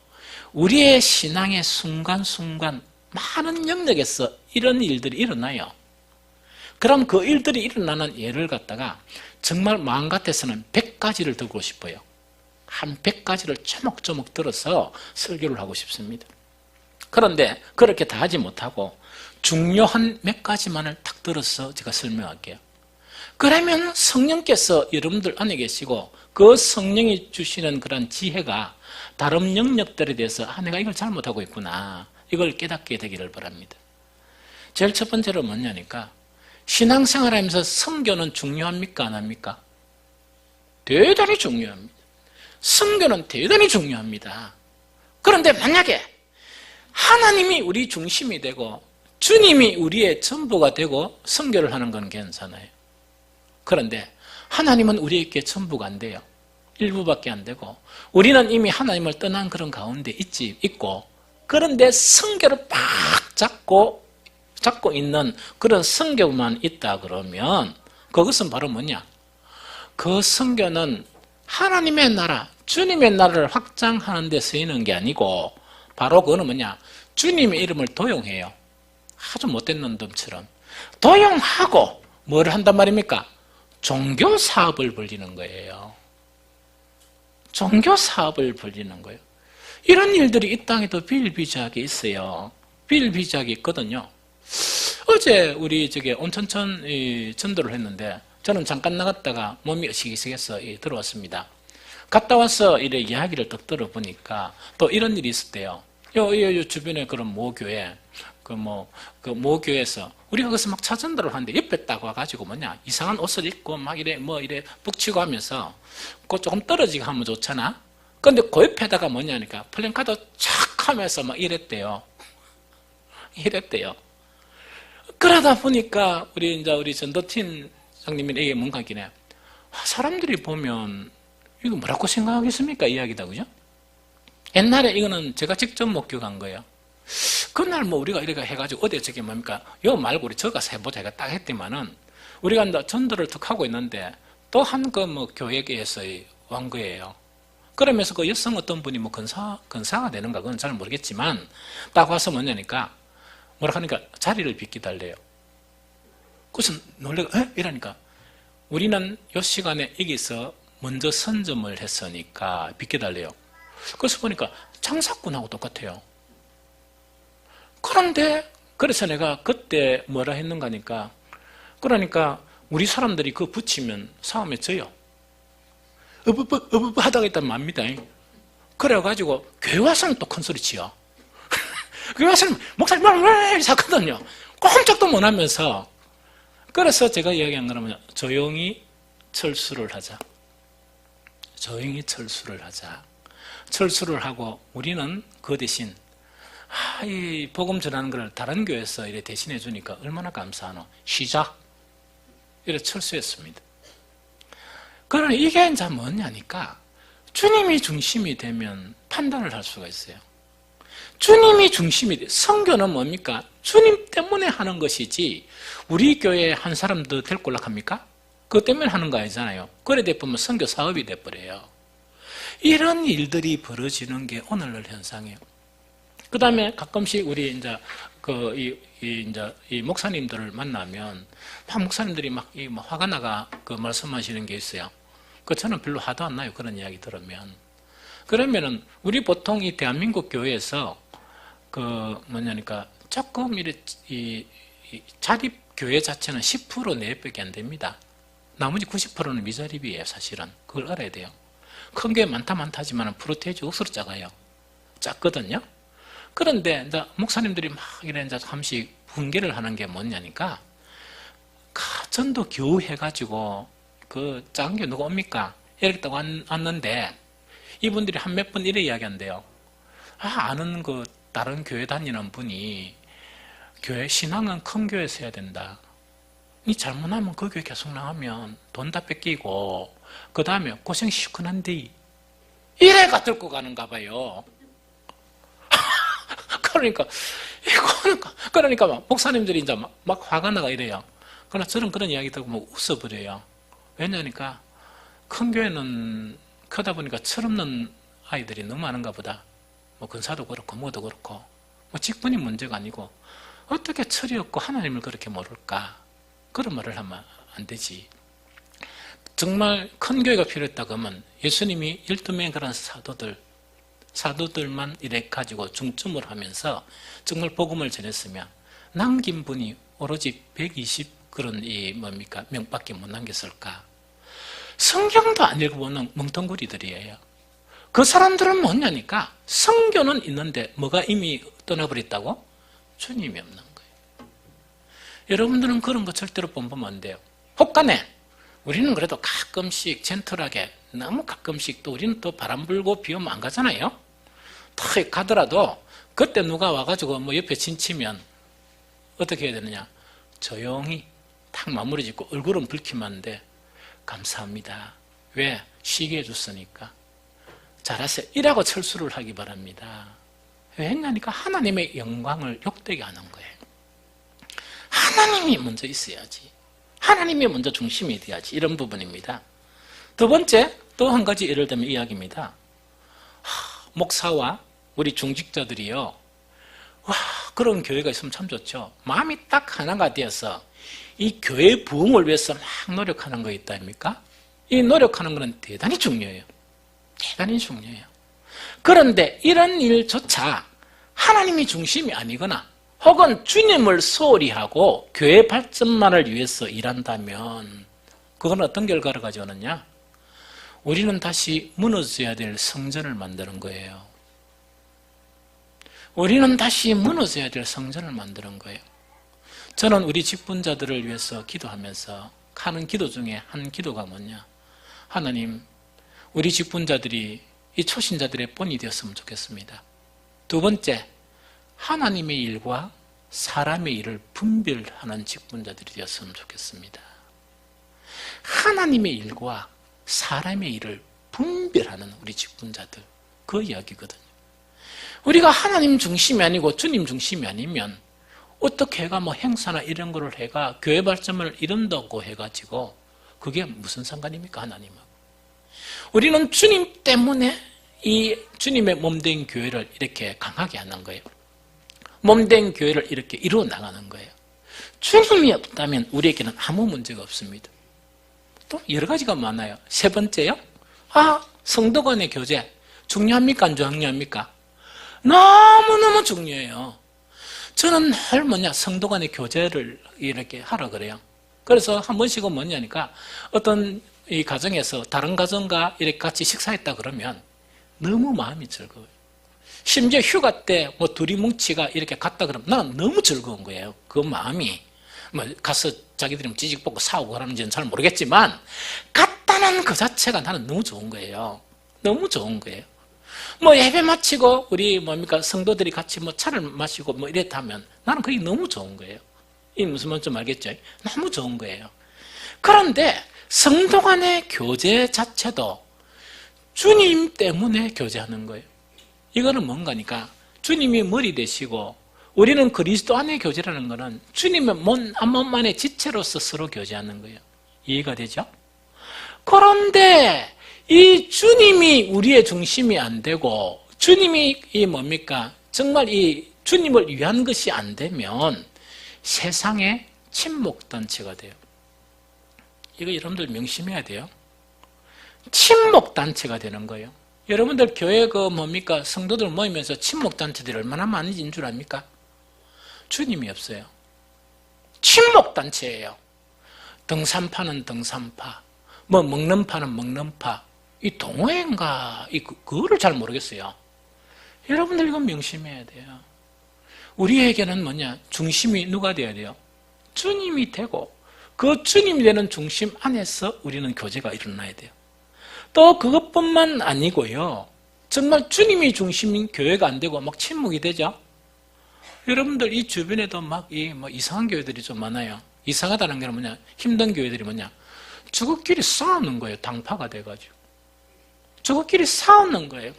우리의 신앙의 순간순간 많은 영역에서 이런 일들이 일어나요. 그럼 그 일들이 일어나는 예를 갖다가 정말 마음 같아서는 100가지를 들고 싶어요. 한 100가지를 조목조목 들어서 설교를 하고 싶습니다. 그런데 그렇게 다 하지 못하고 중요한 몇 가지만을 딱 들어서 제가 설명할게요. 그러면 성령께서 여러분들 안에 계시고 그 성령이 주시는 그런 지혜가 다른 영역들에 대해서 내가 이걸 잘못하고 있구나 이걸 깨닫게 되기를 바랍니다. 제일 첫 번째로 뭐냐니까 신앙생활하면서 선교는 중요합니까 안 합니까? 대단히 중요합니다. 선교는 대단히 중요합니다. 그런데 만약에 하나님이 우리 중심이 되고 주님이 우리의 전부가 되고 선교를 하는 건 괜찮아요. 그런데 하나님은 우리에게 전부가 안 돼요. 일부밖에 안 되고 우리는 이미 하나님을 떠난 그런 가운데 있고 그런데 선교를 팍 잡고 있는 그런 선교만 있다 그러면 그것은 바로 뭐냐? 그 선교는 하나님의 나라, 주님의 나라를 확장하는 데 쓰이는 게 아니고 바로 그거는 뭐냐? 주님의 이름을 도용해요. 아주 못된 놈들처럼 도용하고 뭘 한단 말입니까? 종교 사업을 벌리는 거예요. 종교 사업을 벌리는 거예요. 이런 일들이 이 땅에도 비일비재하게 있어요. 비일비재하게 있거든요. 어제 우리 온천천 전도를 했는데 저는 잠깐 나갔다가 몸이 으시기시해서 들어왔습니다. 갔다 와서 이래 이야기를 또 들어보니까 또 이런 일이 있었대요. 요 주변에 그런 모교회, 모교에서 우리가 거기서 막 차전도를 하는데 옆에 딱 와가지고 이상한 옷을 입고 막 이래 북치고 하면서 그 조금 떨어지게 하면 좋잖아. 근데 그 옆에다가 뭐냐니까 플랜카드 착 하면서 막 이랬대요. 그러다 보니까 우리 전도팀 장님이 뭔가 하기네. 사람들이 보면 이거 뭐라고 생각하겠습니까? 이야기다, 그죠? 옛날에 이거는 제가 직접 목격한 거예요. 그날 우리가 이렇게 해가지고 어디 요 말고 우리 저가 해보자 해가 딱 했더만은 우리가 전도를 툭 하고 있는데 또 한 교회에서 온 거예요. 그러면서 그 여성 어떤 분이 근사가 되는가 그건 잘 모르겠지만 딱 와서 뭐냐니까 뭐라 하니까 자리를 비켜달래요. 그래서 놀래고 이러니까 우리는 이 시간에 여기서 먼저 선점을 했으니까 비켜달래요. 그래서 보니까 장사꾼하고 똑같아요. 그런데 그래서 내가 그때 뭐라 했는가니까 그러니까 우리 사람들이 그거 붙이면 싸움에 져요. 어버버 하다가 있다면 맙니다. 그래가지고 교회 와서는 또 큰 소리 치요. 교회 와서는 목사님 이렇게 하거든요. 꼼짝도 못 하면서. 그래서 제가 이야기한 거는 조용히 철수를 하자. 조용히 철수를 하자. 철수를 하고 우리는 그 대신 이 복음 전하는 걸 다른 교회에서 이렇게 대신해 주니까 얼마나 감사하노. 쉬자. 이렇게 철수했습니다. 그러나 이게 이제 뭐냐니까 주님이 중심이 되면 판단을 할 수가 있어요. 주님이 중심이 돼. 선교는 뭡니까? 주님 때문에 하는 것이지 우리 교회에 한 사람도 될 걸로 합니까? 그것 때문에 하는 거 아니잖아요. 그래 되면 선교 사업이 돼버려요. 이런 일들이 벌어지는 게 오늘날 현상이에요. 그 다음에 가끔씩 우리 이 목사님들을 만나면 목사님들이 화가 나가 말씀하시는 게 있어요. 저는 별로 화도 안 나요. 그런 이야기 들으면. 그러면은 우리 보통 이 대한민국 교회에서 조금 이 자립 교회 자체는 10% 내외밖에 안 됩니다. 나머지 90%는 미자립이에요. 사실은 그걸 알아야 돼요. 큰 교회 많다 하지만 프로테이지 억수로 작아요. 작거든요. 그런데 이제 목사님들이 막 이래 이제 잠시 분개를 하는 게 뭐냐니까, 가전도 겨우 해가지고 그 작은 게 누가 옵니까? 이렇게 딱 왔는데 이분들이 한 몇 번 이래 이야기한대요. 아는 그 다른 교회 다니는 분이 교회 신앙은 큰 교회에서 해야 된다. 니 잘못하면 그 교회 계속 나가면 돈 다 뺏기고 그 다음에 고생 시큰한데 이래가 들고 가는가 봐요. 그러니까 막 목사님들이 이제 막 화가 나가 이래요. 그러나 저는 그런 이야기 듣고 뭐 웃어버려요. 왜냐니까 큰 교회는 크다 보니까 철없는 아이들이 너무 많은가 보다. 뭐 근사도 그렇고 뭐도 그렇고 뭐 직분이 문제가 아니고 어떻게 철이 없고 하나님을 그렇게 모를까? 그런 말을 하면 안 되지. 정말 큰 교회가 필요했다 그러면 예수님이 12명의 그런 사도들만 이래 가지고 중점을 하면서 정말 복음을 전했으면 남긴 분이 오로지 120 그런 명밖에 못 남겼을까? 성경도 안 읽어보는 멍텅구리들이에요. 그 사람들은 뭐냐니까 성경은 있는데 뭐가 이미 떠나버렸다고? 주님이 없는 거예요. 여러분들은 그런 거 절대로 본보면 안 돼요. 혹간에 우리는 그래도 가끔씩 젠틀하게, 너무 가끔씩 또 우리는 또 바람 불고 비 오면 안 가잖아요. 탁 가더라도 그때 누가 와가지고 뭐 옆에 진치면 어떻게 해야 되느냐? 조용히 탁 마무리 짓고 얼굴은 붉히면 안 돼. 감사합니다. 왜? 쉬게 해줬으니까. 잘하세요. 이라고 철수를 하기 바랍니다. 왜 했냐니까 하나님의 영광을 욕되게 하는 거예요. 하나님이 먼저 있어야지. 하나님이 먼저 중심이 돼야지. 이런 부분입니다. 두 번째, 또 한 가지 예를 들면 이야기입니다. 목사와 우리 중직자들이요. 와, 그런 교회가 있으면 참 좋죠. 마음이 딱 하나가 되어서 이 교회 부흥을 위해서 막 노력하는 거 있다 아닙니까? 이 노력하는 것은 대단히 중요해요. 대단히 중요해요. 그런데 이런 일조차 하나님이 중심이 아니거나 혹은 주님을 소홀히 하고 교회 발전만을 위해서 일한다면 그건 어떤 결과를 가져오느냐? 우리는 다시 무너져야 될 성전을 만드는 거예요. 우리는 다시 무너져야 될 성전을 만드는 거예요. 저는 우리 직분자들을 위해서 기도하면서 하는 기도 중에 한 기도가 뭐냐? 하나님, 우리 직분자들이 이 초신자들의 본이 되었으면 좋겠습니다. 두 번째, 하나님의 일과 사람의 일을 분별하는 직분자들이 되었으면 좋겠습니다. 하나님의 일과 사람의 일을 분별하는 우리 직분자들, 그 이야기거든요. 우리가 하나님 중심이 아니고 주님 중심이 아니면 어떻게 해가 뭐 행사나 이런 거를 해가 교회 발전을 이룬다고 해가지고 그게 무슨 상관입니까? 하나님하고. 우리는 주님 때문에 이 주님의 몸된 교회를 이렇게 강하게 하는 거예요. 몸된 교회를 이렇게 이루어 나가는 거예요. 주님이 없다면 우리에게는 아무 문제가 없습니다. 또 여러 가지가 많아요. 세 번째요. 성도 간의 교제. 중요합니까? 안 중요합니까? 너무너무 중요해요. 저는 늘 성도 간의 교제를 이렇게 하라 그래요. 그래서 한 번씩은 뭐냐니까 어떤 이 가정에서 다른 가정과 이렇게 같이 식사했다 그러면 너무 마음이 즐거워요. 심지어 휴가 때 뭐 둘이 뭉치가 이렇게 갔다 그러면 나는 너무 즐거운 거예요. 그 마음이. 뭐 가서 자기들이 찌직 뽑고 사오고 하는지는 잘 모르겠지만 갔다는 그 자체가 나는 너무 좋은 거예요. 너무 좋은 거예요. 뭐 예배 마치고 우리 성도들이 같이 뭐 차를 마시고 뭐 이랬다 하면 나는 그게 너무 좋은 거예요. 이 무슨 말인지 좀 알겠죠? 너무 좋은 거예요. 그런데 성도 간의 교제 자체도 주님 때문에 교제하는 거예요. 이거는 뭔가니까 주님이 머리 되시고 우리는 그리스도 안의 교제라는 것은 주님의 몸 한 몸만의 지체로서 서로 교제하는 거예요. 이해가 되죠? 그런데 이 주님이 우리의 중심이 안 되고 주님이 정말 이 주님을 위한 것이 안 되면 세상의 친목단체가 돼요. 이거 여러분들 명심해야 돼요. 친목단체가 되는 거예요. 여러분들 교회 성도들 모이면서 친목단체들이 얼마나 많은지인 줄 압니까? 주님이 없어요. 친목단체예요. 등산파는 등산파, 먹는 파는 먹는 파. 이 동호회인가? 그거를 잘 모르겠어요. 여러분들 이건 명심해야 돼요. 우리에게는 뭐냐? 중심이 누가 돼야 돼요? 주님이 되고 그 주님이 되는 중심 안에서 우리는 교제가 일어나야 돼요. 또 그것뿐만 아니고요. 정말 주님이 중심인 교회가 안 되고 막 침묵이 되죠. 여러분들 이 주변에도 막 이상한 교회들이 좀 많아요. 이상하다는 게 뭐냐? 힘든 교회들이 뭐냐? 저것끼리 싸우는 거예요. 당파가 돼가지고. 저것끼리 싸우는 거예요.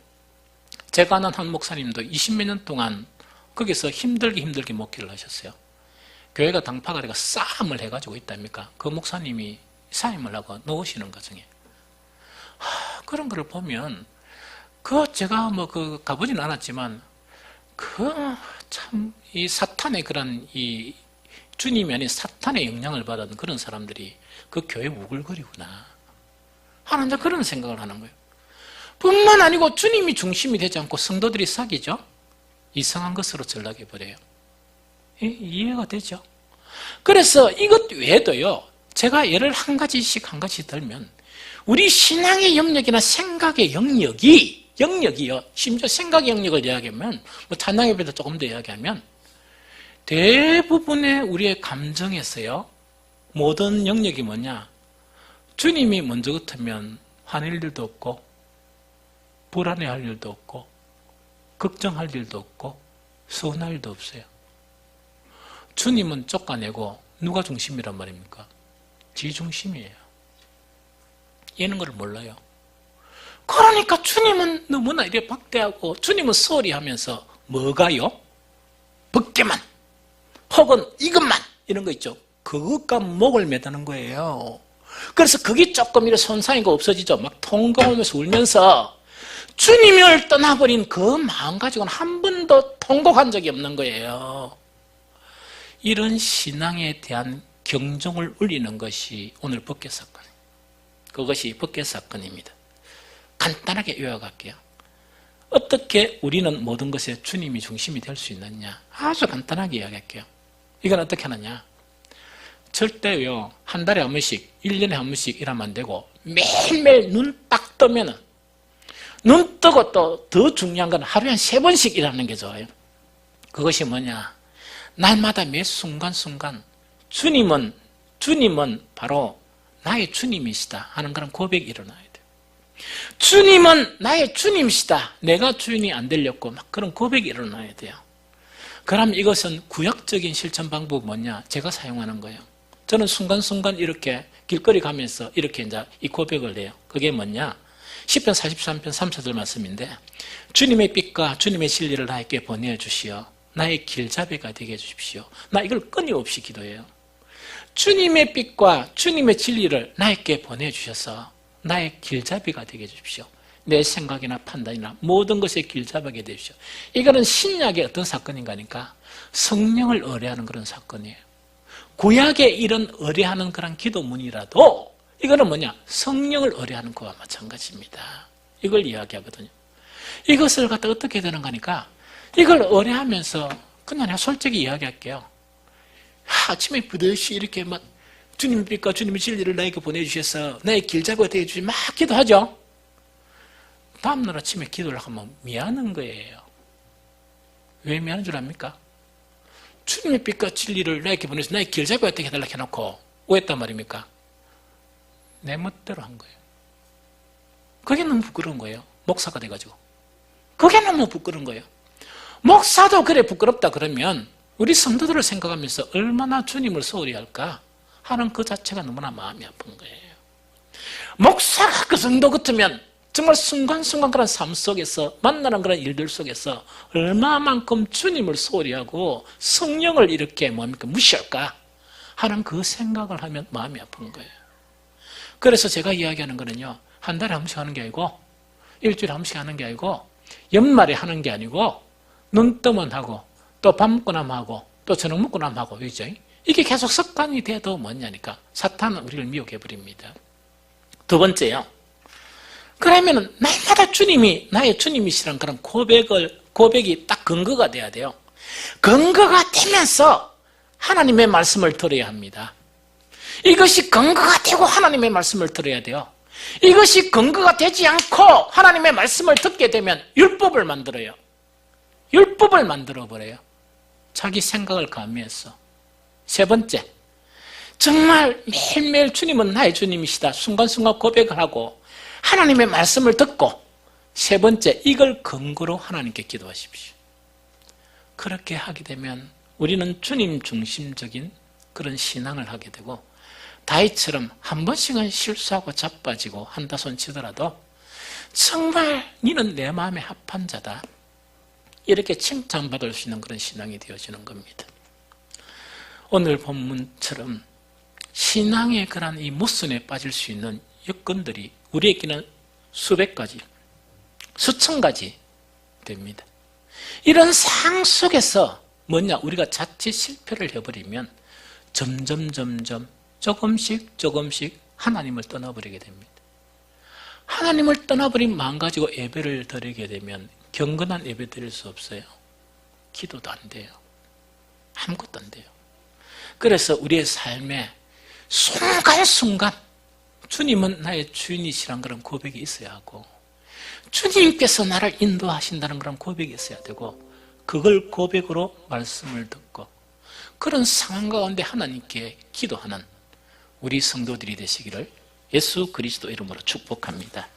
제가 아는 한 목사님도 20몇 년 동안 거기서 힘들게 목회를 하셨어요. 교회가 당파가 돼가 싸움을 해가지고 있답니까? 그 목사님이 사임을 하고 넣으시는 과정에 그런 거를 보면 제가 가보진 않았지만 참 이 사탄의 그런 이 주님이 아닌 사탄의 영향을 받은 그런 사람들이 그 교회 우글거리구나 하는 그런 생각을 하는 거예요. 뿐만 아니고 주님이 중심이 되지 않고 성도들이 사귀죠. 이상한 것으로 전락해버려요. 이해가 되죠? 그래서 이것 외에도요, 제가 예를 한 가지씩 들면 우리 신앙의 영역이나 생각의 영역이요, 심지어 생각의 영역을 이야기하면 찬양 예배도 조금 더 이야기하면 대부분의 우리의 감정에서요, 모든 영역이 뭐냐? 주님이 먼저 같으면 화낼 일도 없고 불안해할 일도 없고 걱정할 일도 없고 서운할 일도 없어요. 주님은 쫓아내고 누가 중심이란 말입니까? 지 중심이에요. 얘는 걸 몰라요. 그러니까 주님은 너무나 이래 박대하고 주님은 소리 하면서 뭐가요? 벗게만 혹은 이것만 이런 거 있죠. 그것과 목을 매다는 거예요. 그래서 그게 조금 이래 손상이고 없어지죠. 막 통곡하면서 울면서 주님을 떠나버린 그 마음 가지고는 한 번도 통곡한 적이 없는 거예요. 이런 신앙에 대한 경종을 울리는 것이 오늘 법궤 사건이에요. 그것이 법궤 사건입니다. 간단하게 요약할게요. 어떻게 우리는 모든 것에 주님이 중심이 될 수 있느냐? 아주 간단하게 이야기할게요. 이건 어떻게 하느냐? 절대요, 한 달에 한 번씩, 1년에 한 번씩 이러면 안 되고 매일매일 눈 딱 뜨면은 눈 뜨고 또 더 중요한 건 하루에 한 3번씩 일하는 게 좋아요. 그것이 뭐냐? 날마다 매 순간순간 주님은 바로 나의 주님이시다 하는 그런 고백이 일어나야 돼요. 주님은 나의 주님이시다. 내가 주인이 안 되려고 막 그런 고백이 일어나야 돼요. 그럼 이것은 구약적인 실천 방법이 뭐냐? 제가 사용하는 거예요. 저는 순간순간 이렇게 길거리 가면서 이렇게 이제 이 고백을 해요. 그게 뭐냐? 시편 43편 3, 4절 말씀인데 주님의 빛과 주님의 진리를 나에게 보내주시어 나의 길잡이가 되게 해주십시오. 나 이걸 끊임없이 기도해요. 주님의 빛과 주님의 진리를 나에게 보내주셔서 나의 길잡이가 되게 해주십시오. 내 생각이나 판단이나 모든 것에 길잡이게 되십시오. 이거는 신약의 어떤 사건인가 하니까 성령을 의뢰하는 그런 사건이에요. 구약의 이런 의뢰하는 그런 기도문이라도 이거는 뭐냐? 성령을 의뢰하는 거와 마찬가지입니다. 이걸 이야기하거든요. 이것을 갖다 어떻게 되는가 하니까 이걸 의뢰하면서 그냥 내가 솔직히 이야기할게요. 아침에 부듯이 이렇게 막 주님의 빛과 주님의 진리를 나에게 보내주셔서 나의 길잡이가 되어주시 막 기도하죠. 다음날 아침에 기도를 하면 미안한 거예요. 왜 미안한 줄 압니까? 주님의 빛과 진리를 나에게 보내서 나의 길잡이가 되게 해달라고 해놓고 왜 했단 말입니까? 내 멋대로 한 거예요. 그게 너무 부끄러운 거예요. 목사가 돼가지고. 그게 너무 부끄러운 거예요. 목사도 그래 부끄럽다 그러면 우리 성도들을 생각하면서 얼마나 주님을 소홀히 할까 하는 그 자체가 너무나 마음이 아픈 거예요. 목사가 그 정도 같으면 정말 순간순간 그런 삶 속에서 만나는 그런 일들 속에서 얼마만큼 주님을 소홀히 하고 성령을 이렇게 무시할까 하는 그 생각을 하면 마음이 아픈 거예요. 그래서 제가 이야기하는 거는요, 한 달에 한 번씩 하는 게 아니고 일주일에 한 번씩 하는 게 아니고 연말에 하는 게 아니고 눈 뜨면 하고 또 밥 먹고 나면 하고 또 저녁 먹고 나면 하고 그죠? 이게 계속 습관이 돼도 뭐냐니까 사탄은 우리를 미혹해버립니다. 두 번째요. 그러면은 날마다 주님이 나의 주님이시라는 그런 고백이 딱 근거가 돼야 돼요. 근거가 되면서 하나님의 말씀을 들어야 합니다. 이것이 근거가 되고 하나님의 말씀을 들어야 돼요. 이것이 근거가 되지 않고 하나님의 말씀을 듣게 되면 율법을 만들어요. 율법을 만들어버려요. 자기 생각을 가미해서. 세 번째, 정말 매일매일 주님은 나의 주님이시다 순간순간 고백을 하고 하나님의 말씀을 듣고, 세 번째, 이걸 근거로 하나님께 기도하십시오. 그렇게 하게 되면 우리는 주님 중심적인 그런 신앙을 하게 되고, 다윗처럼 한 번씩은 실수하고 자빠지고 한다 손 치더라도 정말 너는 내 마음에 합한 자다, 이렇게 칭찬받을 수 있는 그런 신앙이 되어지는 겁니다. 오늘 본문처럼 신앙의 그런 이 모순에 빠질 수 있는 여건들이 우리에게는 수백 가지, 수천 가지 됩니다. 이런 상황 속에서 뭐냐, 우리가 자칫 실패를 해버리면 점점 조금씩 하나님을 떠나버리게 됩니다. 하나님을 떠나버린 마음 가지고 예배를 드리게 되면 경건한 예배 드릴 수 없어요. 기도도 안 돼요. 아무것도 안 돼요. 그래서 우리의 삶에 순간순간 주님은 나의 주인이시란 그런 고백이 있어야 하고, 주님께서 나를 인도하신다는 그런 고백이 있어야 되고, 그걸 고백으로 말씀을 듣고 그런 상황 가운데 하나님께 기도하는 우리 성도들이 되시기를 예수 그리스도 이름으로 축복합니다.